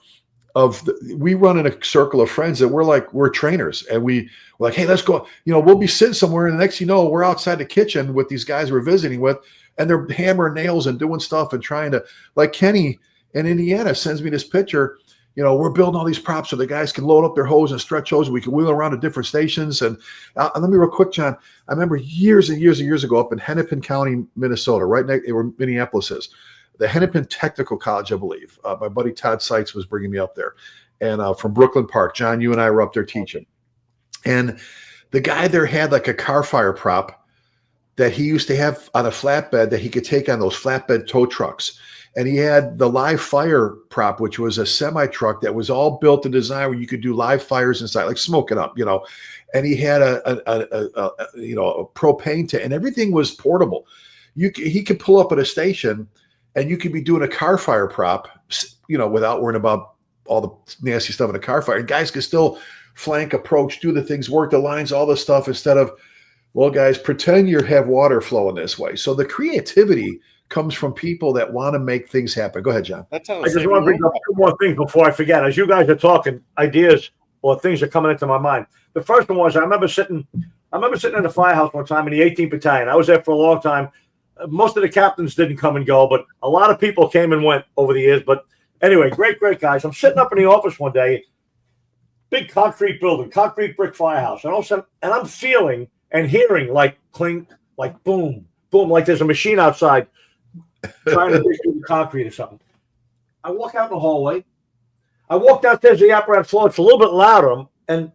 we run in a circle of friends that we're trainers, and we're like, hey, let's go. We'll be sitting somewhere, and the next we're outside the kitchen with these guys we're visiting with, and they're hammering nails and doing stuff and trying to, like Kenny in Indiana sends me this picture. We're building all these props so the guys can load up their hose and stretch hose. We can wheel around to different stations. And let me real quick, John. I remember years and years and years ago up in Hennepin County, Minnesota, right next where Minneapolis is, the Hennepin Technical College, I believe. My buddy Todd Seitz was bringing me up there. And from Brooklyn Park, John, you and I were up there teaching. And the guy there had like a car fire prop that he used to have on a flatbed that he could take on those flatbed tow trucks. And he had the live fire prop, which was a semi truck that was all built and designed where you could do live fires inside, like smoke it up, And he had a propane tank, and everything was portable. He could pull up at a station, and you could be doing a car fire prop, without worrying about all the nasty stuff in a car fire. And guys could still flank, approach, do the things, work the lines, all this stuff, instead of, well, guys, pretend you have water flowing this way. So the creativity comes from people that want to make things happen. Go ahead, John. I just want to bring up 2 more things before I forget. As you guys are talking, ideas or things are coming into my mind. The first one was I remember sitting in the firehouse one time in the 18th Battalion. I was there for a long time. Most of the captains didn't come and go, but a lot of people came and went over the years. But anyway, great guys. I'm sitting up in the office one day, big concrete building, concrete brick firehouse, and all of a sudden, and I'm feeling and hearing like clink, like boom, boom, like there's a machine outside trying to dig through the concrete or something. I walk out in the hallway. I walk downstairs to the apparatus floor. It's a little bit louder, and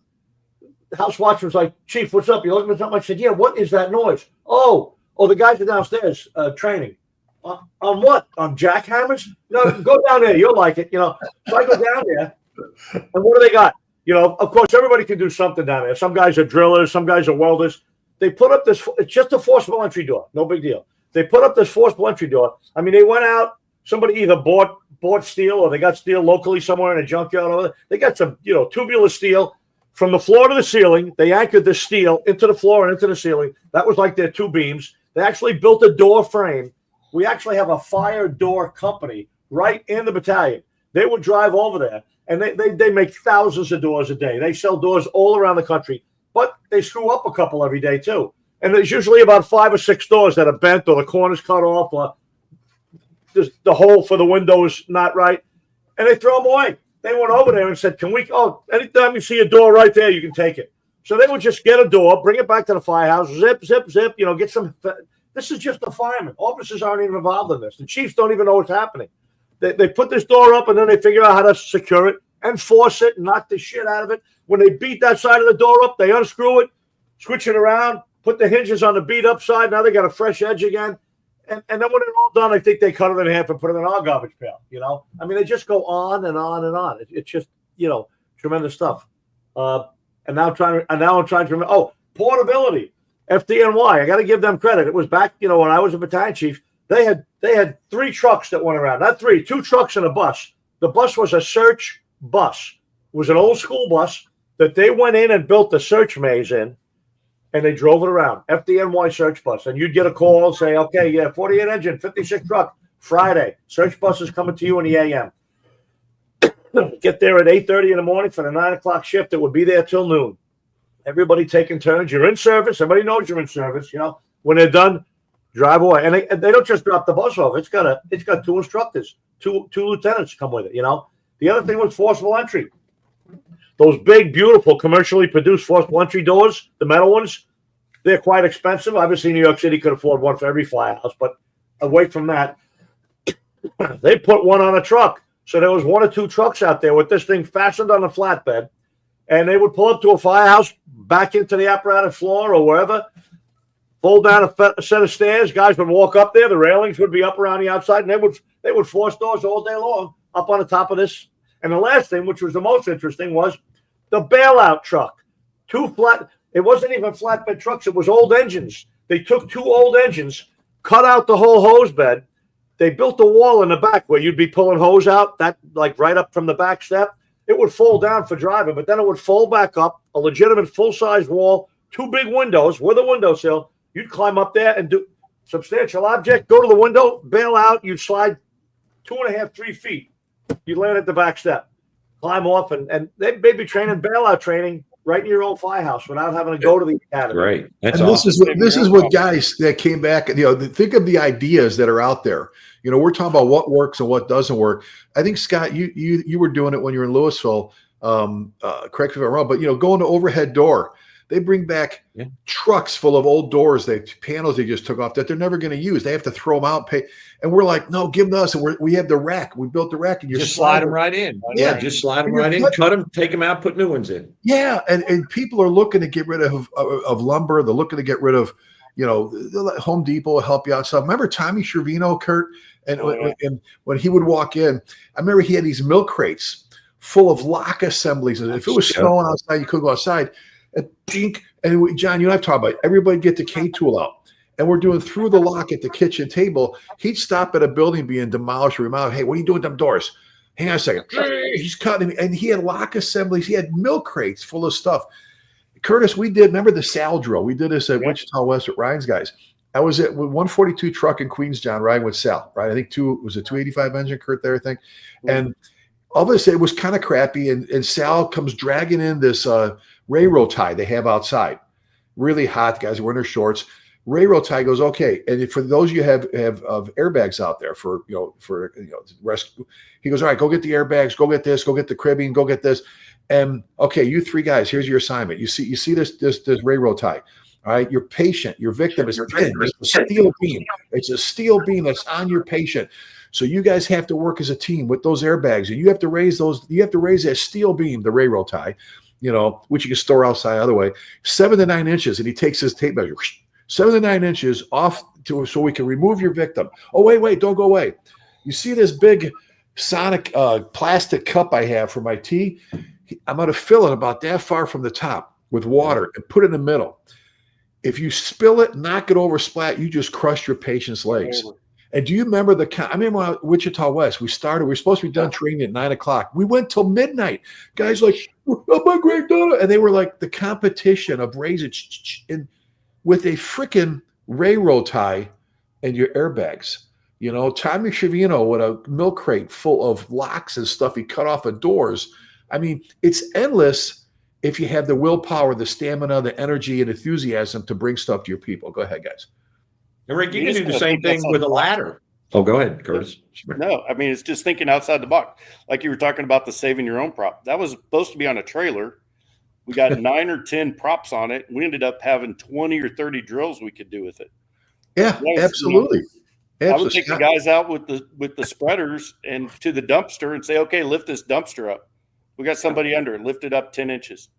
the house watchman's like, Chief, what's up? You looking for something? I said, yeah, what is that noise? Oh, the guys are downstairs training. On what? On jackhammers? No, go down there. You'll like it. So I go down there, and what do they got? Of course, everybody can do something down there. Some guys are drillers. Some guys are welders. They put up this, it's just a forcible entry door. No big deal. They put up this forcible entry door. I mean, they went out, somebody either bought steel or they got steel locally somewhere in a junkyard. They got some, tubular steel from the floor to the ceiling. They anchored the steel into the floor and into the ceiling. That was like their 2 beams. They actually built a door frame. We actually have a fire door company right in the battalion. They would drive over there, and they make thousands of doors a day. They sell doors all around the country, but they screw up a couple every day too. And there's usually about 5 or 6 doors that are bent or the corners cut off or just the hole for the window is not right, and they throw them away. They went over there and said, anytime you see a door right there, you can take it. So they would just get a door, bring it back to the firehouse, zip, zip, zip, get some. This is just the firemen. Officers aren't even involved in this. The chiefs don't even know what's happening. They put this door up, and then they figure out how to secure it, enforce it, and knock the shit out of it. When they beat that side of the door up, they unscrew it, switch it around, put the hinges on the beat up side. Now they got a fresh edge again. And then when it's all done, I think they cut it in half and put it in our garbage pail, I mean, they just go on and on and on. It's just, tremendous stuff. And now I'm trying to remember. Oh, portability, FDNY. I got to give them credit. It was back, when I was a battalion chief. They had 3 trucks that went around. Not 3, 2 trucks and a bus. The bus was a search bus. It was an old school bus that they went in and built the search maze in, and they drove it around. FDNY search bus. And you'd get a call and say, okay, yeah, 48 engine, 56 truck, Friday. Search bus is coming to you in the AM. Get there at 8:30 in the morning for the 9 o'clock shift. It would be there till noon. Everybody taking turns. You're in service. Everybody knows you're in service. When they're done, drive away. And they don't just drop the bus off. It's got 2 instructors, two lieutenants come with it. The other thing was forcible entry. Those big, beautiful, commercially produced forcible entry doors, the metal ones, they're quite expensive. Obviously, New York City could afford one for every firehouse. But away from that, they put one on a truck. So there was 1 or 2 trucks out there with this thing fastened on a flatbed, and they would pull up to a firehouse, back into the apparatus floor or wherever, fold down a set of stairs. Guys would walk up there. The railings would be up around the outside, and they would force doors all day long up on the top of this. And the last thing, which was the most interesting, was the bailout truck. It wasn't even flatbed trucks. It was old engines. They took 2 old engines, cut out the whole hose bed. They built a wall in the back where you'd be pulling hose out, that like right up from the back step. It would fold down for driving, but then it would fold back up, a legitimate full-size wall, 2 big windows with a windowsill. You'd climb up there and do substantial object, go to the window, bail out. You'd slide 2.5, 3 feet. You'd land at the back step, climb off, and they'd be training bailout training right in your own firehouse without having to go to the academy. Great. That's and awesome. This is what guys that came back, think of the ideas that are out there. We're talking about what works and what doesn't work. I think, Scott, you were doing it when you were in Louisville. Correct me if I'm wrong, but going to overhead door, they bring back trucks full of old doors, panels they just took off that they're never going to use. They have to throw them out, pay, and we're like, no, give them to us. And we have the rack. We built the rack, and you just slide them right in. Yeah, just slide them right in, cut them, take them out, put new ones in. Yeah, and people are looking to get rid of lumber. They're looking to get rid of, Home Depot will help you out. So remember Tommy Schervino, Kurt, and when he would walk in, I remember he had these milk crates full of lock assemblies, and if it was snowing outside, you couldn't go outside. And John, you and I've talked about it. Everybody get the K-tool out. And we're doing through the lock at the kitchen table. He'd stop at a building being demolished or remodeled. Hey, what are you doing with them doors? Hang on a second. He's cutting. And he had lock assemblies. He had milk crates full of stuff. Curtis, remember the Sal drill? We did this at Wichita West at Ryan's guys. I was at 142 truck in Queens, John, riding with Sal, right? I think it was a 285 engine, Kurt, there, I think. And all of a sudden, it was kind of crappy. And Sal comes dragging in this railroad tie they have outside. Really hot, guys are wearing their shorts. Railroad tie goes, okay. And for those of you have airbags out there for rescue, he goes, all right, go get the airbags, go get this, go get the cribbing, go get this. And okay, you 3 guys, here's your assignment. You see this railroad tie. All right, your patient, your victim is pinned. It's a steel beam. It's a steel beam that's on your patient. So you guys have to work as a team with those airbags, and you have to raise those. You have to raise that steel beam, the railroad tie, which you can store outside the other way, 7 to 9 inches. And he takes his tape measure, 7 to 9 inches off so we can remove your victim. Oh, wait, don't go away. You see this big Sonic plastic cup I have for my tea? I'm going to fill it about that far from the top with water and put it in the middle. If you spill it, knock it over, splat, you just crush your patient's legs. And do you remember I remember when I was at Wichita West, we were supposed to be done training at 9 o'clock. We went till midnight. Guys like, oh my great daughter. And they were like the competition of raising with a freaking railroad tie and your airbags. Tommy Schiavino with a milk crate full of locks and stuff he cut off of doors. I mean, it's endless if you have the willpower, the stamina, the energy, and enthusiasm to bring stuff to your people. Go ahead, guys. And Rick, you can do the same thing with a ladder. Oh, go ahead, Curtis. No, I mean, it's just thinking outside the box. Like you were talking about the saving your own prop. That was supposed to be on a trailer. We got 9 or 10 props on it. We ended up having 20 or 30 drills we could do with it. Yeah, absolutely. I would take the guys out with the spreaders and to the dumpster and say, okay, lift this dumpster up. We got somebody under it. Lift it up 10 inches.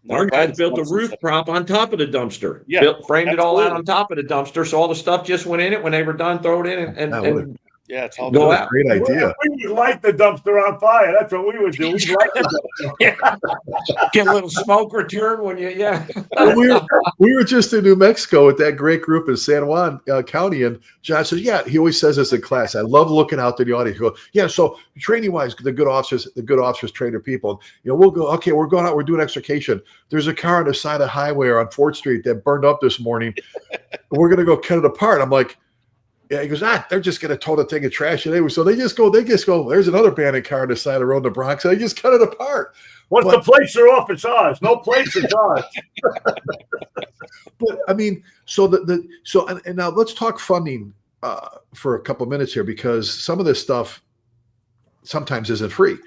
Our guys built a roof prop on top of the dumpster. Yeah, framed it all out on top of the dumpster, so all the stuff just went in it. When they were done, throw it in and yeah, it's all go good. out. Great idea. We would light the dumpster on fire. That's what we would do. We'd light the dumpster. Get a little smoke return when you we were just in New Mexico with that great group in San Juan County, and John says, "Yeah." He always says this in class. I love looking out to the audience. He goes, "Yeah." So training wise, the good officers train their people. We'll go. Okay, we're going out. We're doing extrication. There's a car on the side of the highway or on 4th Street that burned up this morning. We're gonna go cut it apart. I'm like. Yeah, he goes, they're just going to tow the thing of trash anyway. So they just go, there's another abandoned car on the side of the road in the Bronx. So they just cut it apart. Once the plates are off, it's ours. No plates, it's ours. But I mean, and now let's talk funding for a couple of minutes here, because some of this stuff sometimes isn't free.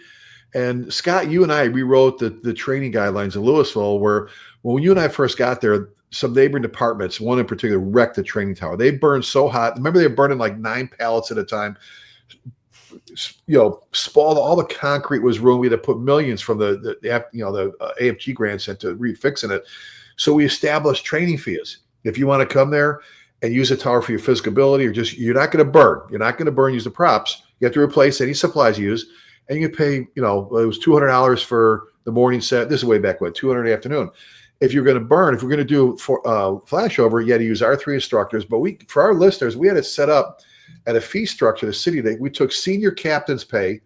And Scott, you and I rewrote the training guidelines in Louisville, where when you and I first got there, some neighboring departments, one in particular, wrecked the training tower. They burned so hot. Remember, they were burning like 9 pallets at a time. Spoiled, all the concrete was ruined. We had to put millions from the AFG grants into refixing it. So we established training fees. If you want to come there and use the tower for your physical ability, or you're not going to burn. You're not going to burn. Use the props. You have to replace any supplies you use, and you pay. It was $200 for the morning set. This is way back when, $200 in the afternoon. If you're going to burn, if we're going to do flashover, you had to use our 3 instructors. But for our listeners, we had it set up at a fee structure, the city, that we took senior captain's pay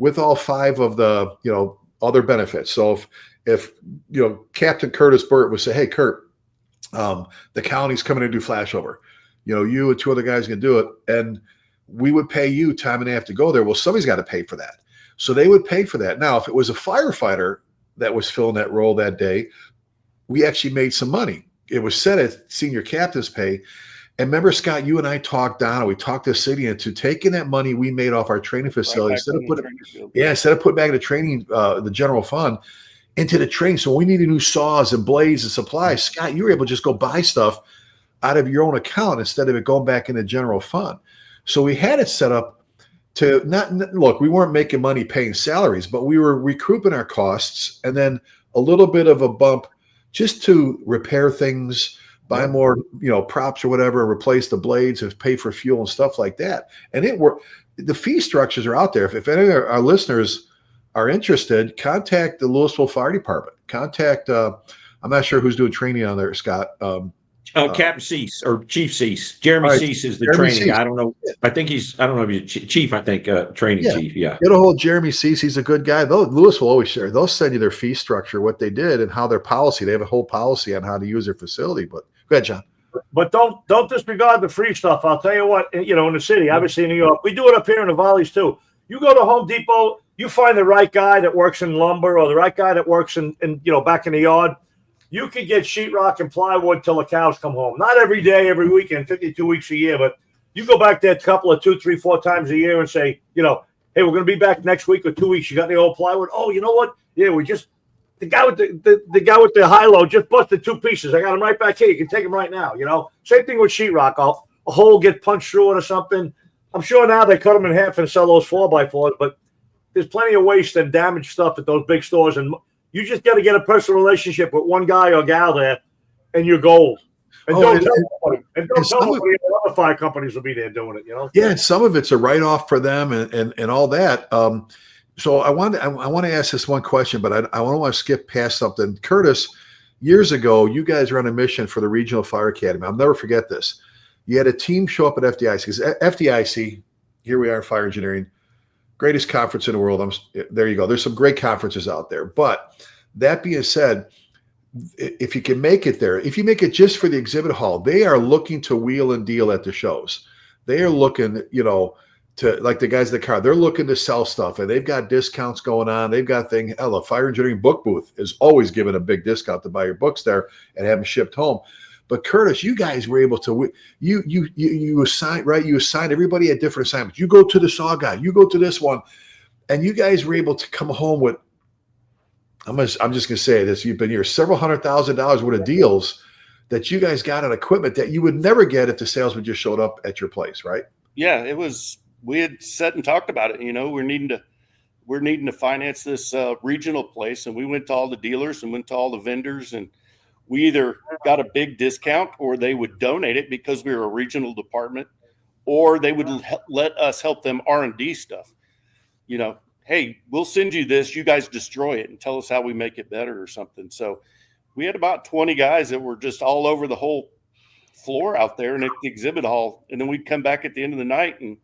with all 5 of the, other benefits. So if Captain Curtis Birt would say, "Hey, Kurt, the county's coming to do flashover. You and 2 other guys can do it. And we would pay you time and a half to go there." Well, somebody's got to pay for that. So they would pay for that. Now, if it was a firefighter that was filling that role that day, we actually made some money. It was set at senior captain's pay. And remember, Scott, you and I talked down, and we talked the city into taking that money we made off our training facility, instead of putting back in the training, the general fund, into the training. So when we needed new saws and blades and supplies, Scott, you were able to just go buy stuff out of your own account instead of it going back in the general fund. So we had it set up to look, we weren't making money paying salaries, but we were recouping our costs, and then a little bit of a bump just to repair things, buy more, props or whatever, replace the blades, and pay for fuel and stuff like that. And the fee structures are out there. If any of our listeners are interested, contact the Louisville Fire Department. Contact, I'm not sure who's doing training on there, Scott. Captain Cease or Chief Cease. Jeremy Cease is the training guy. I don't know. I think I don't know if he's chief. I think training chief. Yeah. Get a hold of Jeremy Cease. He's a good guy. Louisville always share. They'll send you their fee structure, what they did, and how their policy. They have a whole policy on how to use their facility. But go ahead, John. But don't disregard the free stuff. I'll tell you what. In the city, obviously in New York, we do it up here in the valleys too. You go to Home Depot, you find the right guy that works in lumber, or the right guy that works in back in the yard. You could get sheetrock and plywood till the cows come home. Not every day, every weekend, 52 weeks a year, but you go back there a couple of 2, 3, 4 times a year and say, hey, we're going to be back next week or 2 weeks. You got the old plywood? Oh, you know what? Yeah, the guy with the high-low just busted 2 pieces. I got them right back here. You can take them right now. Same thing with sheetrock. A hole get punched through it or something. I'm sure now they cut them in half and sell those 4x4s, but there's plenty of waste and damaged stuff at those big stores, and you just got to get a personal relationship with one guy or gal there, and you're gold. And don't tell nobody. And don't tell nobody. Other fire companies will be there doing it. Yeah, and some of it's a write-off for them and all that. So I want to ask this one question, but I don't want to skip past something. Curtis, years ago, you guys were on a mission for the Regional Fire Academy. I'll never forget this. You had a team show up at FDIC, because FDIC, here we are in fire engineering, greatest conference in the world. There you go. There's some great conferences out there. But that being said, if you can make it there, if you make it just for the exhibit hall, they are looking to wheel and deal at the shows. they are looking, to like the guys in the car, they're looking to sell stuff, and they've got discounts going on. They've got things. Hell, the fire engineering book booth is always giving a big discount to buy your books there and have them shipped home. But Curtis, you guys were able to you assign, right? You assign everybody at different assignments. You go to the saw guy, you go to this one, and you guys were able to come home with. I'm just gonna say this: you've been here several $100,000 worth of deals that you guys got on equipment that you would never get if the salesman just showed up at your place, right? Yeah, it was. We had sat and talked about it. We're needing to finance this regional place, and we went to all the dealers and went to all the vendors, and we either got a big discount or they would donate it because we were a regional department, or they would let us help them R&D stuff. Hey, we'll send you this. You guys destroy it and tell us how we make it better or something. So we had about 20 guys that were just all over the whole floor out there and at the exhibit hall, and then we'd come back at the end of the night and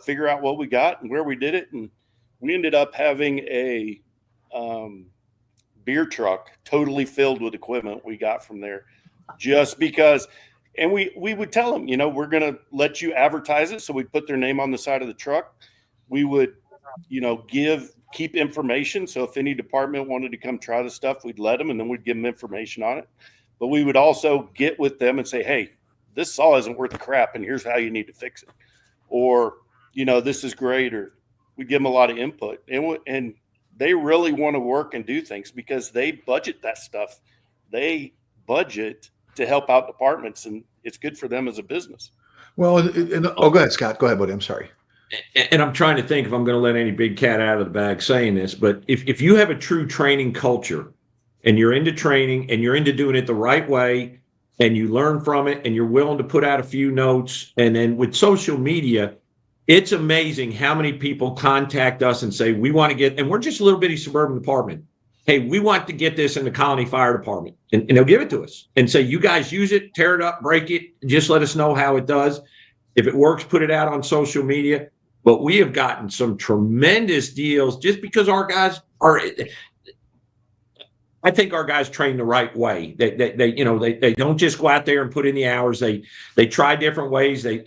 figure out what we got and where we did it. And we ended up having a beer truck totally filled with equipment we got from there just because. And we would tell them, we're going to let you advertise it. So we'd put their name on the side of the truck. We would, keep information. So if any department wanted to come try the stuff, we'd let them, and then we'd give them information on it. But we would also get with them and say, hey, this saw isn't worth the crap, and here's how you need to fix it. Or, this is great, or we give them a lot of input. And they really want to work and do things because they budget that stuff. They budget to help out departments, and it's good for them as a business. Well, go ahead, Scott. Go ahead, buddy. I'm sorry. And I'm trying to think if I'm going to let any big cat out of the bag saying this, but if you have a true training culture and you're into training and you're into doing it the right way and you learn from it and you're willing to put out a few notes, and then with social media, it's amazing how many people contact us and say, we want to get, and we're just a little bitty suburban department. Hey, we want to get this in the Colony Fire Department, and they'll give it to us and say, you guys use it, tear it up, break it, just let us know how it does. If it works, put it out on social media. But we have gotten some tremendous deals just because our guys are. I think our guys train the right way. They don't just go out there and put in the hours. They try different ways. They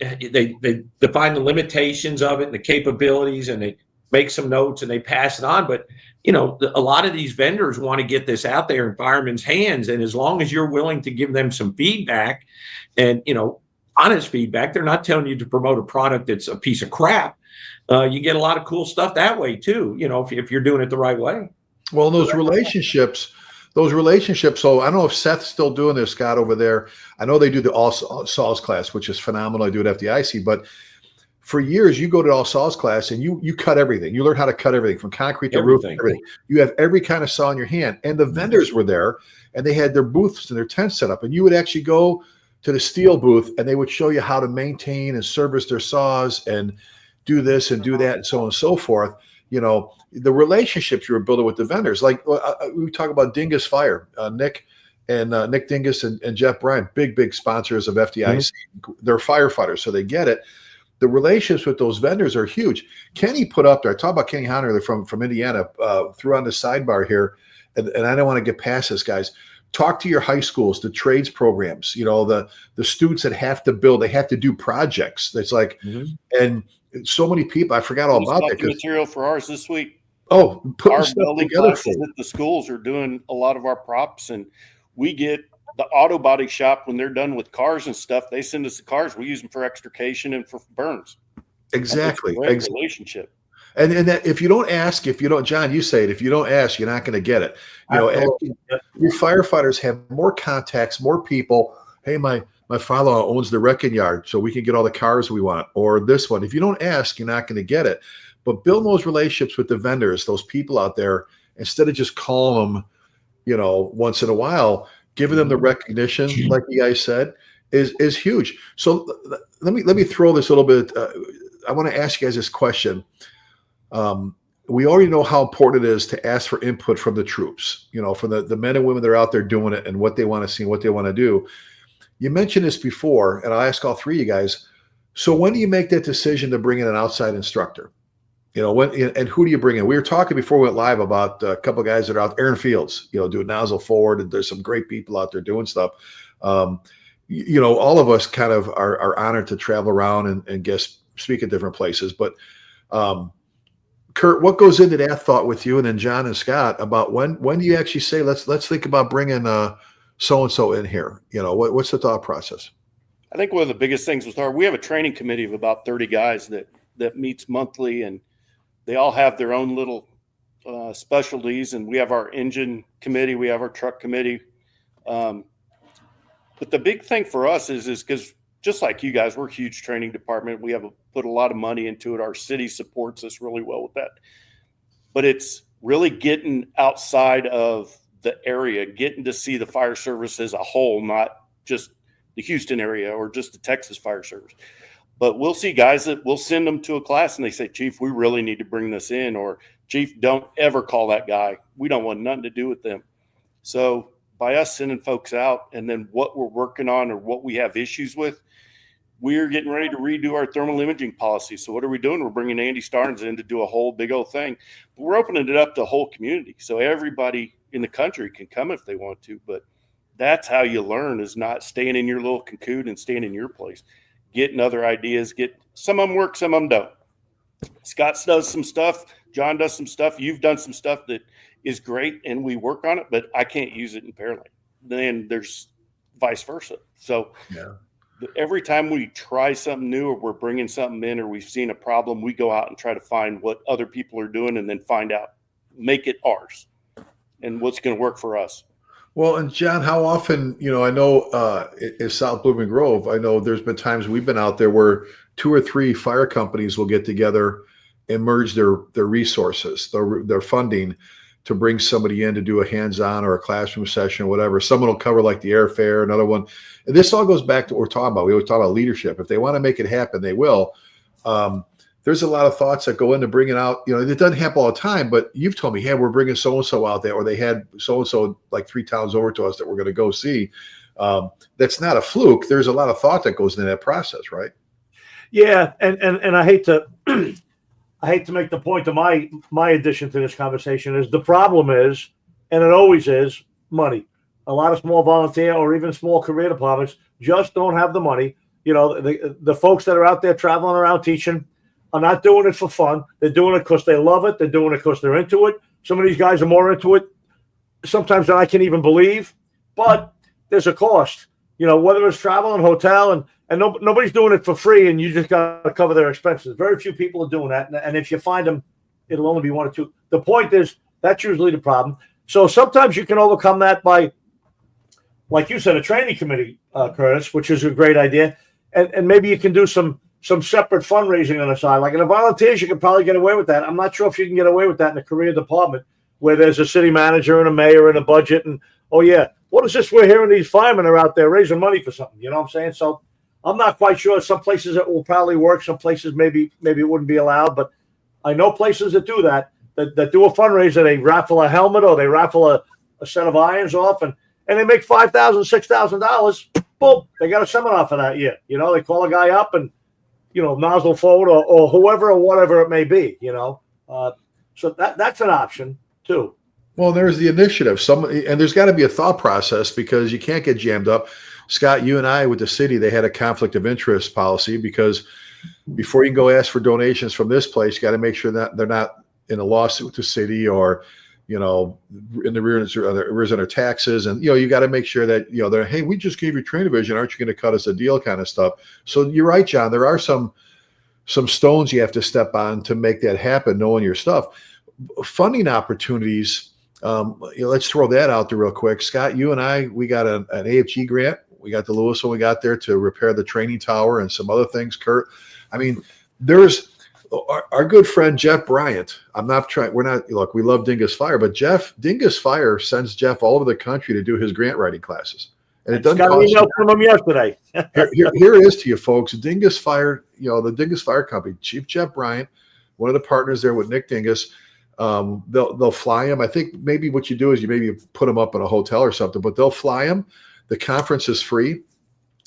define the limitations of it and the capabilities, and they make some notes and they pass it on. But a lot of these vendors want to get this out there in firemen's hands, and as long as you're willing to give them some feedback, and honest feedback, they're not telling you to promote a product that's a piece of crap. You get a lot of cool stuff that way too. If you're doing it the right way. Well, those relationships. So I don't know if Seth's still doing this, Scott, over there. I know they do the all saws class, which is phenomenal. I do it at FDIC, but for years you go to all saws class and you cut everything. You learn how to cut everything from concrete to roof, everything. You have every kind of saw in your hand. And the vendors were there, and they had their booths and their tents set up, and you would actually go to the steel booth and they would show you how to maintain and service their saws and do this and do that and so on and so forth. The relationships you were building with the vendors, like we talk about Dingus Fire, Nick Dingus and Jeff Bryan, big sponsors of FDIC. Mm-hmm. They're firefighters, so they get it. The relationships with those vendors are huge. Kenny put up there, I talked about Kenny Hunter from Indiana, threw on the sidebar here, and I don't want to get past this, guys. Talk to your high schools, the trades programs, the students that have to build, they have to do projects. It's like, and so many people, I forgot all about that. Material for ours this week. Oh, our building classes at the schools are doing a lot of our props, and we get the auto body shop when they're done with cars and stuff. They send us the cars. We use them for extrication and for burns. Exactly. Great relationship. And that if you don't ask, John, you say it, if you don't ask, you're not going to get it. Your firefighters have more contacts, more people. Hey, my father owns the wrecking yard, so we can get all the cars we want, or this one. If you don't ask, you're not going to get it. But build those relationships with the vendors, those people out there, instead of just calling them, once in a while, giving them the recognition, like you guys said, is huge. So let me throw this a little bit. I want to ask you guys this question. We already know how important it is to ask for input from the troops, from the men and women that are out there doing it and what they want to see and what they want to do. You mentioned this before, and I'll ask all three of you guys. So when do you make that decision to bring in an outside instructor? And who do you bring in? We were talking before we went live about a couple of guys that are out, Aaron Fields, doing nozzle forward, and there's some great people out there doing stuff. all of us kind of are honored to travel around and guest speak at different places. But Kurt, what goes into that thought with you, and then John and Scott, about when do you actually say let's think about bringing so and so in here? What's the thought process? I think one of the biggest things we have a training committee of about 30 guys that meets monthly, and they all have their own little specialties. And we have our engine committee, we have our truck committee. But the big thing for us is because just like you guys, we're a huge training department. We have put a lot of money into it. Our city supports us really well with that. But it's really getting outside of the area, getting to see the fire service as a whole, not just the Houston area or just the Texas Fire Service. But we'll see guys that we'll send them to a class and they say, Chief, we really need to bring this in, or Chief, don't ever call that guy. We don't want nothing to do with them. So by us sending folks out, and then what we're working on or what we have issues with, we're getting ready to redo our thermal imaging policy. So what are we doing? We're bringing Andy Starnes in to do a whole big old thing. But we're opening it up to the whole community. So everybody in the country can come if they want to. But that's how you learn, is not staying in your little cocoon and staying in your place. Getting other ideas. Some of them work, some of them don't. Scott does some stuff. John does some stuff. You've done some stuff that is great, and we work on it, but I can't use it in Pearland. Then there's vice versa. So every time we try something new, or we're bringing something in, or we've seen a problem, we go out and try to find what other people are doing and then find out, make it ours, and what's going to work for us. Well, and John, how often, I know in South Blooming Grove, I know there's been times we've been out there where 2 or 3 fire companies will get together and merge their resources, their funding, to bring somebody in to do a hands-on or a classroom session or whatever. Someone will cover like the airfare, another one. And this all goes back to what we're talking about. We always talk about leadership. If they want to make it happen, they will. There's a lot of thoughts that go into bringing out, it doesn't happen all the time, but you've told me, hey, we're bringing so-and-so out there, or they had so-and-so like 3 towns over to us that we're going to go see. That's not a fluke. There's a lot of thought that goes into that process, right? Yeah. And I hate to make the point of my addition to this conversation is the problem is, and it always is, money. A lot of small volunteer or even small career departments just don't have the money. The folks that are out there traveling around teaching are not doing it for fun. They're doing it because they love it. They're doing it because they're into it. Some of these guys are more into it sometimes than I can even believe. But there's a cost, whether it's travel and hotel, and nobody's doing it for free, and you just got to cover their expenses. Very few people are doing that. And if you find them, it'll only be 1 or 2. The point is, that's usually the problem. So sometimes you can overcome that by, like you said, a training committee, Curtis, which is a great idea. And maybe you can do some separate fundraising on the side. Like in the volunteers, you can probably get away with that. I'm not sure if you can get away with that in the career department, where there's a city manager and a mayor and a budget. And, oh, yeah, what is this? We're hearing these firemen are out there raising money for something. You know what I'm saying? So I'm not quite sure. Some places it will probably work. Some places maybe it wouldn't be allowed. But I know places that do that do a fundraiser. They raffle a helmet, or they raffle a set of irons off, and they make $5,000, $6,000. Boom, they got a seminar for that year. They call a guy up and, nozzle forward or whoever or whatever it may be, So that's an option too. Well, there's the initiative. And there's got to be a thought process, because you can't get jammed up. Scott, you and I with the city, they had a conflict of interest policy, because before you can go ask for donations from this place, you got to make sure that they're not in a lawsuit with the city, or, in the arrears on their taxes. And, you got to make sure that, they're, hey, we just gave you train division. Aren't you going to cut us a deal kind of stuff? So you're right, John. There are some stones you have to step on to make that happen, knowing your stuff. Funding opportunities. Let's throw that out there real quick. Scott, you and I, we got an AFG grant. We got the Lewis one we got there to repair the training tower and some other things. Kurt, I mean, there's our good friend Jeff Bryant. Look, we love Dingus Fire, but Dingus Fire sends Jeff all over the country to do his grant writing classes. And it doesn't got an email from him yesterday. here it is to you folks. Dingus Fire, the Dingus Fire Company, Chief Jeff Bryant, one of the partners there with Nick Dingus. They'll fly him. I think maybe what you do is you maybe put him up in a hotel or something, but they'll fly him. The conference is free.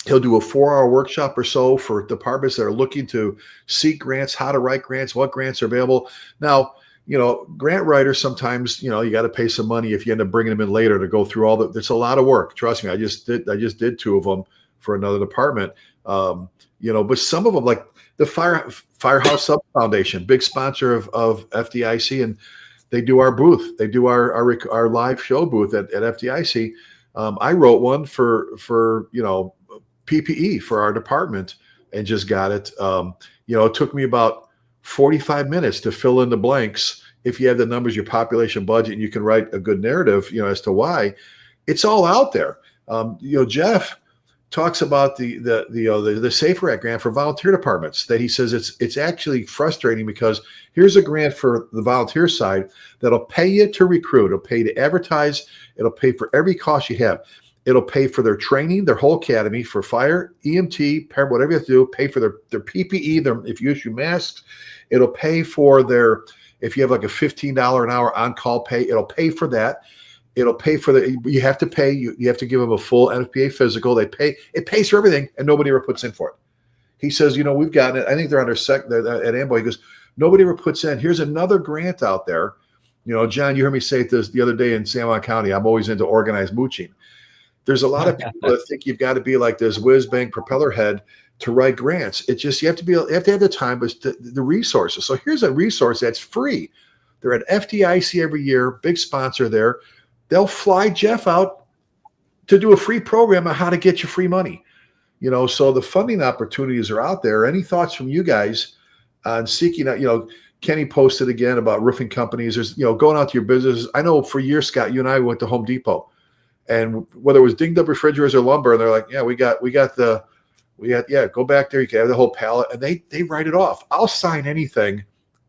He'll do a 4-hour workshop or so for departments that are looking to seek grants, how to write grants, what grants are available. Now, grant writers sometimes, you got to pay some money if you end up bringing them in later to go through all the. It's a lot of work. Trust me, I just did 2 of them for another department. But some of them, like the Firehouse Sub Foundation, big sponsor of FDIC, and they do our booth. They do our live show booth at FDIC. I wrote one for PPE for our department and just got it. It took me about 45 minutes to fill in the blanks. If you have the numbers, your population budget, and you can write a good narrative, as to why. It's all out there. Jeff talks about the Safer Act grant for volunteer departments, that he says it's actually frustrating because here's a grant for the volunteer side that'll pay you to recruit, it'll pay to advertise, it'll pay for every cost you have. It'll pay for their training, their whole academy, for fire, EMT, whatever you have to do, pay for their PPE, if you issue masks. It'll pay for if you have like a $15 an hour on-call pay, it'll pay for that. It'll pay for you have to pay, you have to give them a full NFPA physical. It pays for everything, and nobody ever puts in for it. He says, we've gotten it. I think they're under at Amboy. He goes, nobody ever puts in. Here's another grant out there. John, you heard me say this the other day in San Juan County. I'm always into organized mooching. There's a lot of people that think you've got to be like this whiz-bang propeller head to write grants. It's just you have to have the time, but the resources. So here's a resource that's free. They're at FDIC every year, big sponsor there. They'll fly Jeff out to do a free program on how to get you free money. So the funding opportunities are out there. Any thoughts from you guys on seeking out? Kenny posted again about roofing companies. There's going out to your businesses. I know for years, Scott, you and I went to Home Depot. And whether it was dinged up refrigerators or lumber, and they're like, yeah, we got, go back there. You can have the whole pallet, and they write it off. I'll sign anything,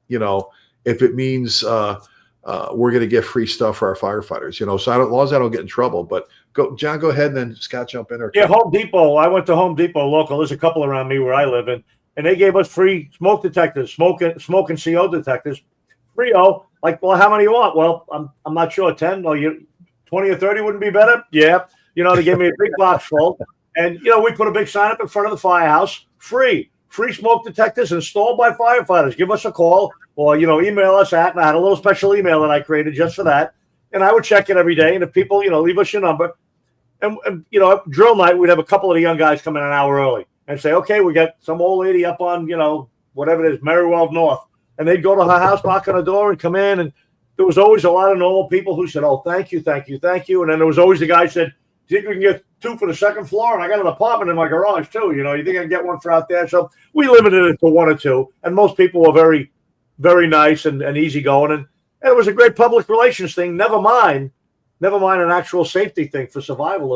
if it means we're going to get free stuff for our firefighters, so as long as I don't get in trouble. But John, go ahead, and then Scott, jump in. Yeah, Home Depot. I went to Home Depot local. There's a couple around me where I live in, and they gave us free smoke detectors, smoke and CO detectors. Free, like, well, how many you want? Well, I'm not sure, 10. No, 20 or 30 wouldn't be better? Yeah. They gave me a big box full. And, we put a big sign up in front of the firehouse. Free smoke detectors installed by firefighters. Give us a call or, email us at, and I had a little special email that I created just for that. And I would check it every day. And if people, leave us your number. And drill night, we'd have a couple of the young guys come in an hour early and say, okay, we got some old lady up on, whatever it is, Merriwell North. And they'd go to her house, knock on the door, and come in, and there was always a lot of normal people who said, oh, thank you, thank you, thank you. And then there was always the guy who said, do you think we can get 2 for the second floor? And I got an apartment in my garage, too. You think I can get one for out there? So we limited it to 1 or 2. And most people were very, very nice and easygoing. And it was a great public relations thing. Never mind an actual safety thing for survival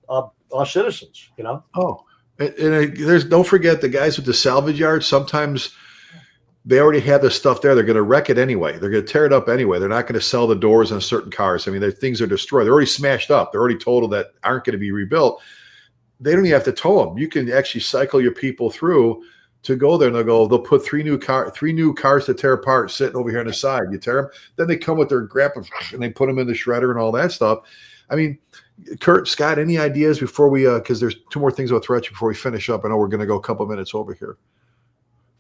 of our citizens, Oh, and don't forget the guys with the salvage yard. Sometimes they already have the stuff there. They're going to wreck it anyway. They're going to tear it up anyway. They're not going to sell the doors on certain cars. I mean, things are destroyed. They're already smashed up. They're already totaled that aren't going to be rebuilt. They don't even have to tow them. You can actually cycle your people through to go there, and they'll put 3 new cars to tear apart sitting over here on the side. You tear them. Then they come with their grapple and they put them in the shredder and all that stuff. I mean, Kurt, Scott, any ideas before we, because there's 2 more things about threats before we finish up. I know we're going to go a couple minutes over here.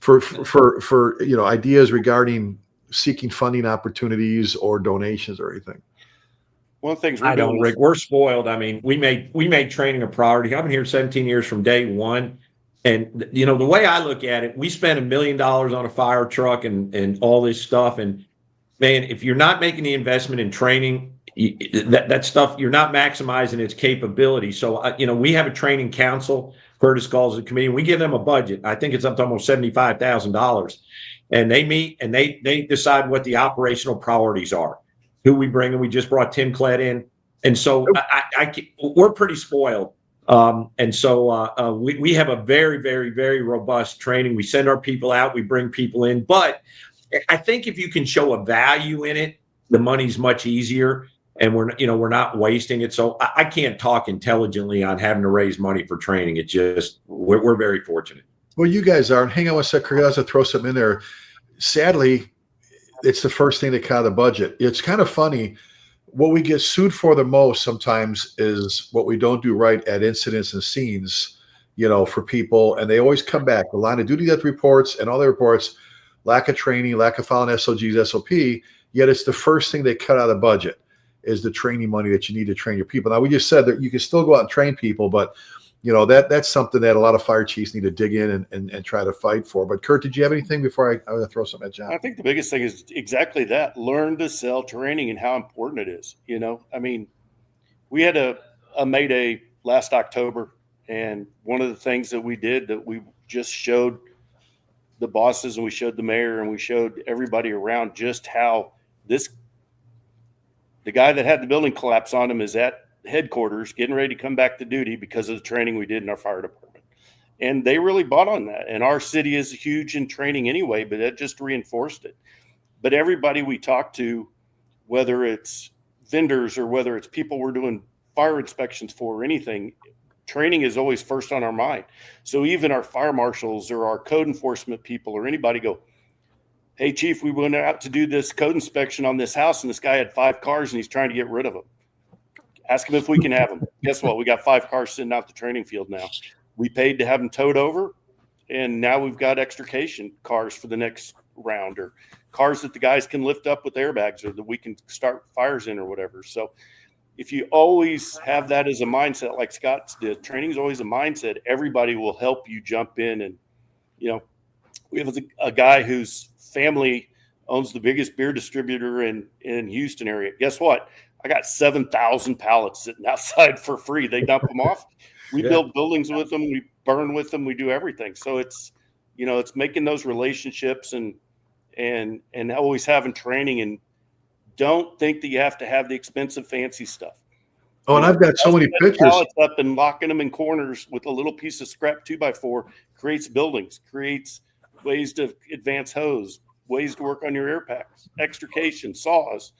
For ideas regarding seeking funding opportunities or donations or anything. One of the things I don't, Rick, we're spoiled. I mean, we made training a priority. I've been here 17 years from day one. And, the way I look at it, we spent $1 million on a fire truck and all this stuff. And man, if you're not making the investment in training, that stuff, you're not maximizing its capability. So, we have a training council. Curtis calls the committee, and we give them a budget. I think it's up to almost $75,000. And they meet and they decide what the operational priorities are, who we bring. And we just brought Tim Klett in. And so we're pretty spoiled. And so we have a very, very, very robust training. We send our people out, we bring people in. But I think if you can show a value in it, the money's much easier. And we're not wasting it. So I can't talk intelligently on having to raise money for training. It just, we're very fortunate. Well, you guys are. Hang on one second. I have to throw something in there. Sadly, it's the first thing that cut out of the budget. It's kind of funny. What we get sued for the most sometimes is what we don't do right at incidents and scenes, for people. And they always come back. The line of duty death reports and all the reports, lack of training, lack of filing SOGs, SOP, yet it's the first thing they cut out of the budget is the training money that you need to train your people. Now, we just said that you can still go out and train people, but that's something that a lot of fire chiefs need to dig in and try to fight for. But Kurt, did you have anything before I want to throw something at John? I think the biggest thing is exactly that. Learn to sell training and how important it is. We had a May Day last October, and one of the things that we did that we just showed the bosses and we showed the mayor and we showed everybody around just how the guy that had the building collapse on him is at headquarters getting ready to come back to duty because of the training we did in our fire department. And they really bought on that. And our city is huge in training anyway, but that just reinforced it. But everybody we talk to, whether it's vendors or whether it's people we're doing fire inspections for or anything, training is always first on our mind. So even our fire marshals or our code enforcement people or anybody go, hey, chief, we went out to do this code inspection on this house and this guy had 5 cars and he's trying to get rid of them. Ask him if we can have them. Guess what? We got 5 cars sitting out the training field now. We paid to have them towed over, and now we've got extrication cars for the next round, or cars that the guys can lift up with airbags or that we can start fires in or whatever. So if you always have that as a mindset, like Scott did, training is always a mindset. Everybody will help you jump in. And, we have a guy whose family owns the biggest beer distributor in Houston area. Guess what? I got 7,000 pallets sitting outside for free. They dump them off. We build buildings with them. We burn with them. We do everything. So it's making those relationships and always having training, and don't think that you have to have the expensive, fancy stuff. Oh, and I've got so many pictures. Pallets up and locking them in corners with a little piece of scrap 2x4 creates buildings, creates ways to advance hose, ways to work on your air packs, extrication, saws.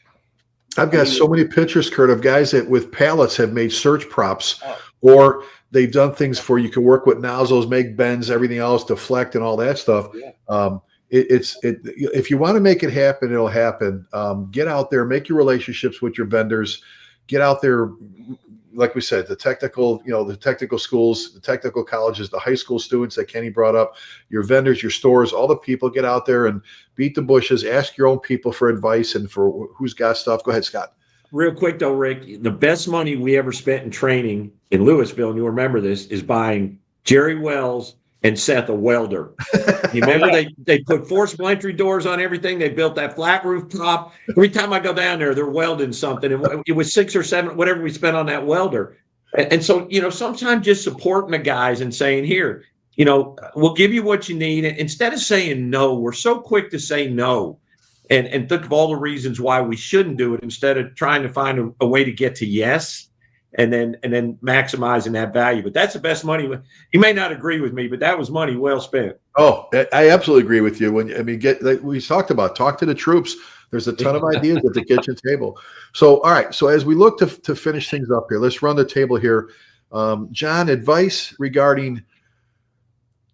I've got so many pictures, Kurt, of guys that with pallets have made surge props, or they've done things for you can work with nozzles, make bends, everything else, deflect, and all that stuff. Yeah. If you want to make it happen, it'll happen. Get out there, make your relationships with your vendors, get out there. Like we said, the technical schools, the technical colleges, the high school students that Kenny brought up, your vendors, your stores, all the people, get out there and beat the bushes. Ask your own people for advice and for who's got stuff. Go ahead, Scott. Real quick though, Rick, the best money we ever spent in training in Louisville, and you'll remember this, is buying Jerry Wells and Seth a welder. You remember they put forcible entry doors on everything. They built that flat roof top. Every time I go down there, they're welding something. And it was 6 or 7, whatever we spent on that welder. And so, sometimes just supporting the guys and saying, here, we'll give you what you need. And instead of saying no, we're so quick to say no and think of all the reasons why we shouldn't do it instead of trying to find a way to get to yes. And then maximizing that value. But that's the best money. You may not agree with me, but that was money well spent. Oh, I absolutely agree with you. We talked about talk to the troops. There's a ton of ideas at the kitchen table. So, all right. So as we look to finish things up here, let's run the table here. John, advice regarding,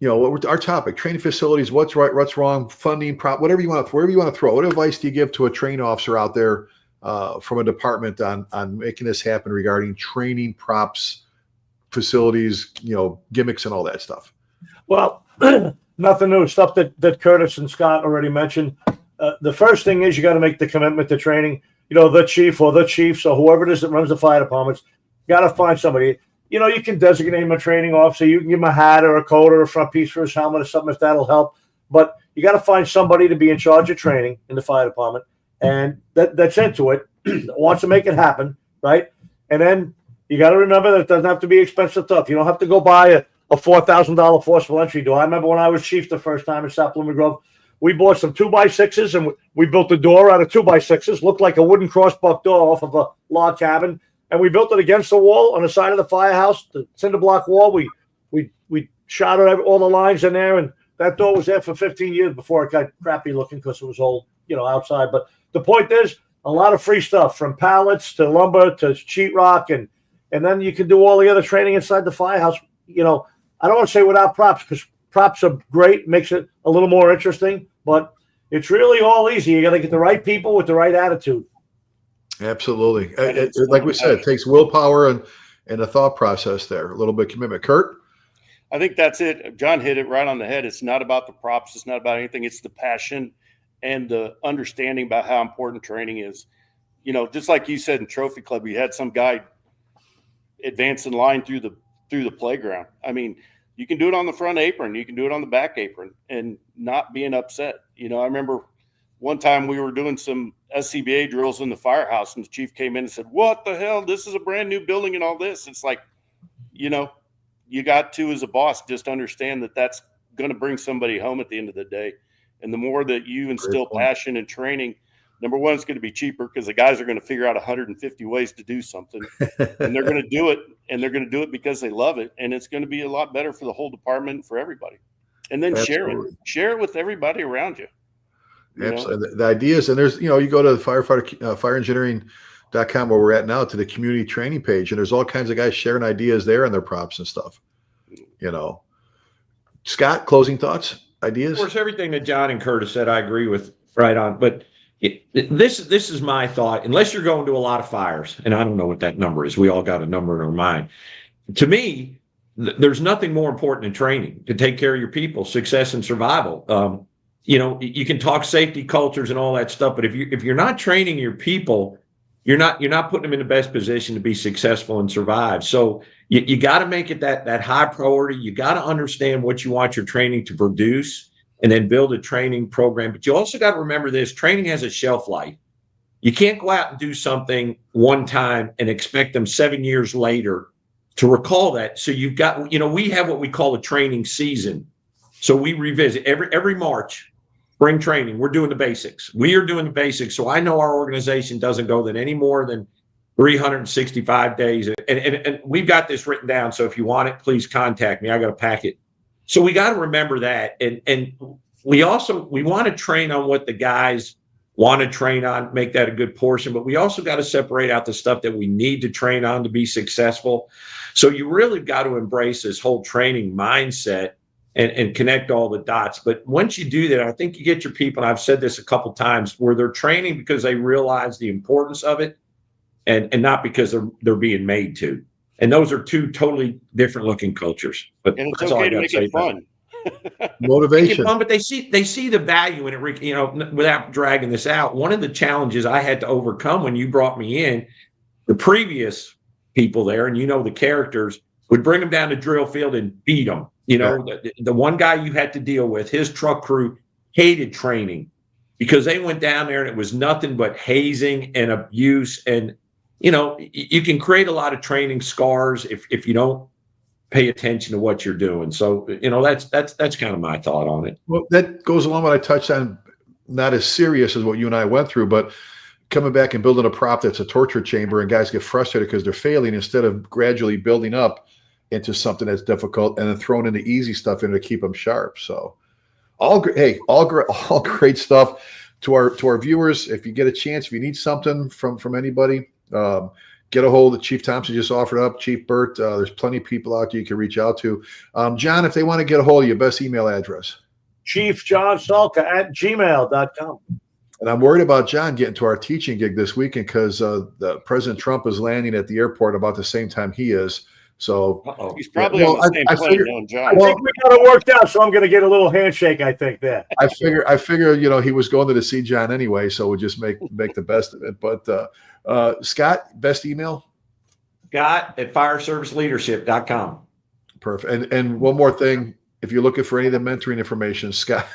what our topic, training facilities, what's right, what's wrong, funding, whatever you want to throw. What advice do you give to a training officer out there from a department on making this happen regarding training, props, facilities, gimmicks and all that stuff? Well, nothing new. Stuff that Curtis and Scott already mentioned. The first thing is you got to make the commitment to training. The chief or the chiefs or whoever it is that runs the fire departments, got to find somebody. You can designate him a training officer. You can give him a hat or a coat or a front piece for his helmet or something if that'll help. But you got to find somebody to be in charge of training in the fire department. And that's into it, wants to make it happen, right? And then you got to remember that it doesn't have to be expensive stuff. You don't have to go buy a $4,000 forcible entry door. I remember when I was chief the first time in South Blooming Grove, we bought some 2x6s and we built a door out of 2x6s, looked like a wooden crossbuck door off of a log cabin. And we built it against the wall on the side of the firehouse, the cinder block wall. We shot all the lines in there, and that door was there for 15 years before it got crappy looking because it was old, outside. But the point is, a lot of free stuff from pallets to lumber to sheetrock, and then you can do all the other training inside the firehouse. I don't want to say without props, because props are great, makes it a little more interesting, but it's really all easy. You got to get the right people with the right attitude. Absolutely. Like we said, it takes willpower and a thought process there, a little bit of commitment. Kurt? I think that's it. John hit it right on the head. It's not about the props. It's not about anything. It's the passion and the understanding about how important training is. Just like you said in Trophy Club, you had some guy advance in line through the through the playground. I mean, you can do it on the front apron, you can do it on the back apron, and not being upset. You know, I remember one time we were doing some SCBA drills in the firehouse, and the chief came in and said, "What the hell? This is a brand new building and all this." It's like, you know, you got to, as a boss, just understand that that's going to bring somebody home at the end of the day. And the more that you instill passion and training, number one, it's going to be cheaper because the guys are going to figure out 150 ways to do something, and they're going to do it, and they're going to do it because they love it. And it's going to be a lot better for the whole department, for everybody. And then share it with everybody around you. Absolutely. The ideas, and there's, you go to the fireengineering.com where we're at now, to the community training page, and there's all kinds of guys sharing ideas there and their props and stuff. Scott, closing thoughts, ideas? Of course, everything that John and Curtis said, I agree with right on. But this is my thought. Unless you're going to a lot of fires, and I don't know what that number is. We all got a number in our mind. To me, there's nothing more important than training to take care of your people, success and survival. You can talk safety cultures and all that stuff, but if you're not training your people, you're not putting them in the best position to be successful and survive. So you got to make it that high priority. You got to understand what you want your training to produce, and then build a training program. But you also got to remember this: training has a shelf life. You can't go out and do something one time and expect them 7 years later to recall that. So you've got, we have what we call a training season. So we revisit every March. Spring training, we're doing the basics. We are doing the basics. So I know our organization doesn't go than any more than 365 days. And we've got this written down. So if you want it, please contact me. I got a packet. So we got to remember that. And we want to train on what the guys want to train on, make that a good portion. But we also got to separate out the stuff that we need to train on to be successful. So you really got to embrace this whole training mindset and connect all the dots. But once you do that, I think you get your people, and I've said this a couple times, where they're training because they realize the importance of it, and not because they're being made to. And those are two totally different looking cultures. But and it's okay to make it fun. Motivation. Make it fun, but they see the value in it, Rick. Without dragging this out, one of the challenges I had to overcome when you brought me in, the previous people there, and the characters, would bring them down to drill field and beat them. The one guy you had to deal with, his truck crew hated training because they went down there and it was nothing but hazing and abuse. And, you can create a lot of training scars if you don't pay attention to what you're doing. So, that's kind of my thought on it. Well, that goes along with what I touched on, not as serious as what you and I went through, but coming back and building a prop that's a torture chamber, and guys get frustrated because they're failing instead of gradually building up into something that's difficult and then throwing in the easy stuff in to keep them sharp. So all great stuff. To our viewers, if you get a chance, if you need something from anybody, get a hold of Chief Thompson. Just offered up Chief Birt. There's plenty of people out there you can reach out to. John, if they want to get a hold of you, best email address? ChiefJohnSalka@gmail.com. And I'm worried about John getting to our teaching gig this weekend because the President Trump is landing at the airport about the same time he is. So he's probably on the same plane knowing John. I think we got it worked out, so I'm going to get a little handshake. I think that. I figure he was going to see John anyway, so we'll just make the best of it. But Scott, best email? Scott@fireserviceleadership.com. Perfect. And one more thing. If you're looking for any of the mentoring information, Scott,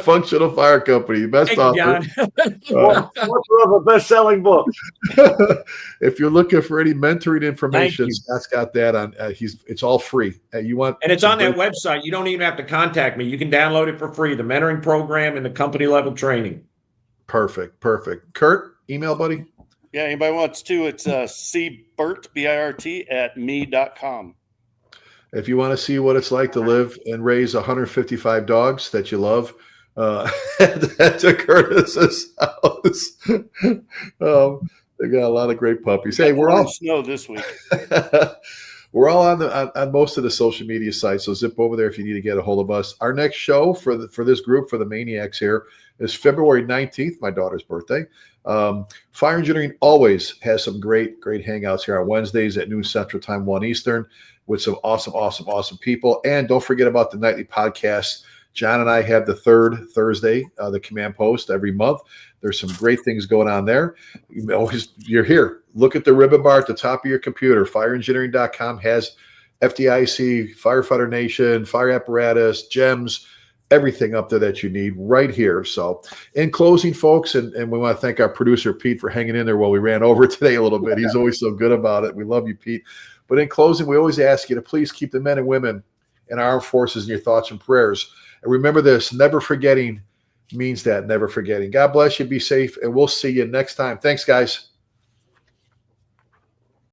Functional Fire Company, best author. Author of a best-selling book. If you're looking for any mentoring information, Scott's got that on. It's all free. And it's on that website. You don't even have to contact me. You can download it for free. The mentoring program and the company level training. Perfect. Kurt, email buddy. Yeah, anybody wants to? It's cbirt, BIRT @me.com. If you want to see what it's like to live and raise 155 dogs that you love, that's a Curtis's house. They got a lot of great puppies. Hey, we're all snow this week. We're all on most of the social media sites, so zip over there if you need to get a hold of us. Our next show for this group, for the Maniacs here, is February 19th, my daughter's birthday. Fire Engineering always has some great hangouts here on Wednesdays at noon Central Time, 1 Eastern, with some awesome people. And don't forget about the nightly podcast. John and I have the third Thursday, the Command Post, every month. There's some great things going on there. You're here. Look at the ribbon bar at the top of your computer. Fireengineering.com has FDIC, Firefighter Nation, fire apparatus, gems, everything up there that you need right here. So in closing, folks, and we want to thank our producer, Pete, for hanging in there while we ran over today a little bit. He's always so good about it. We love you, Pete. But in closing, we always ask you to please keep the men and women in our armed forces in your thoughts and prayers. And remember this, never forgetting means that, never forgetting. God bless you. Be safe, and we'll see you next time. Thanks, guys.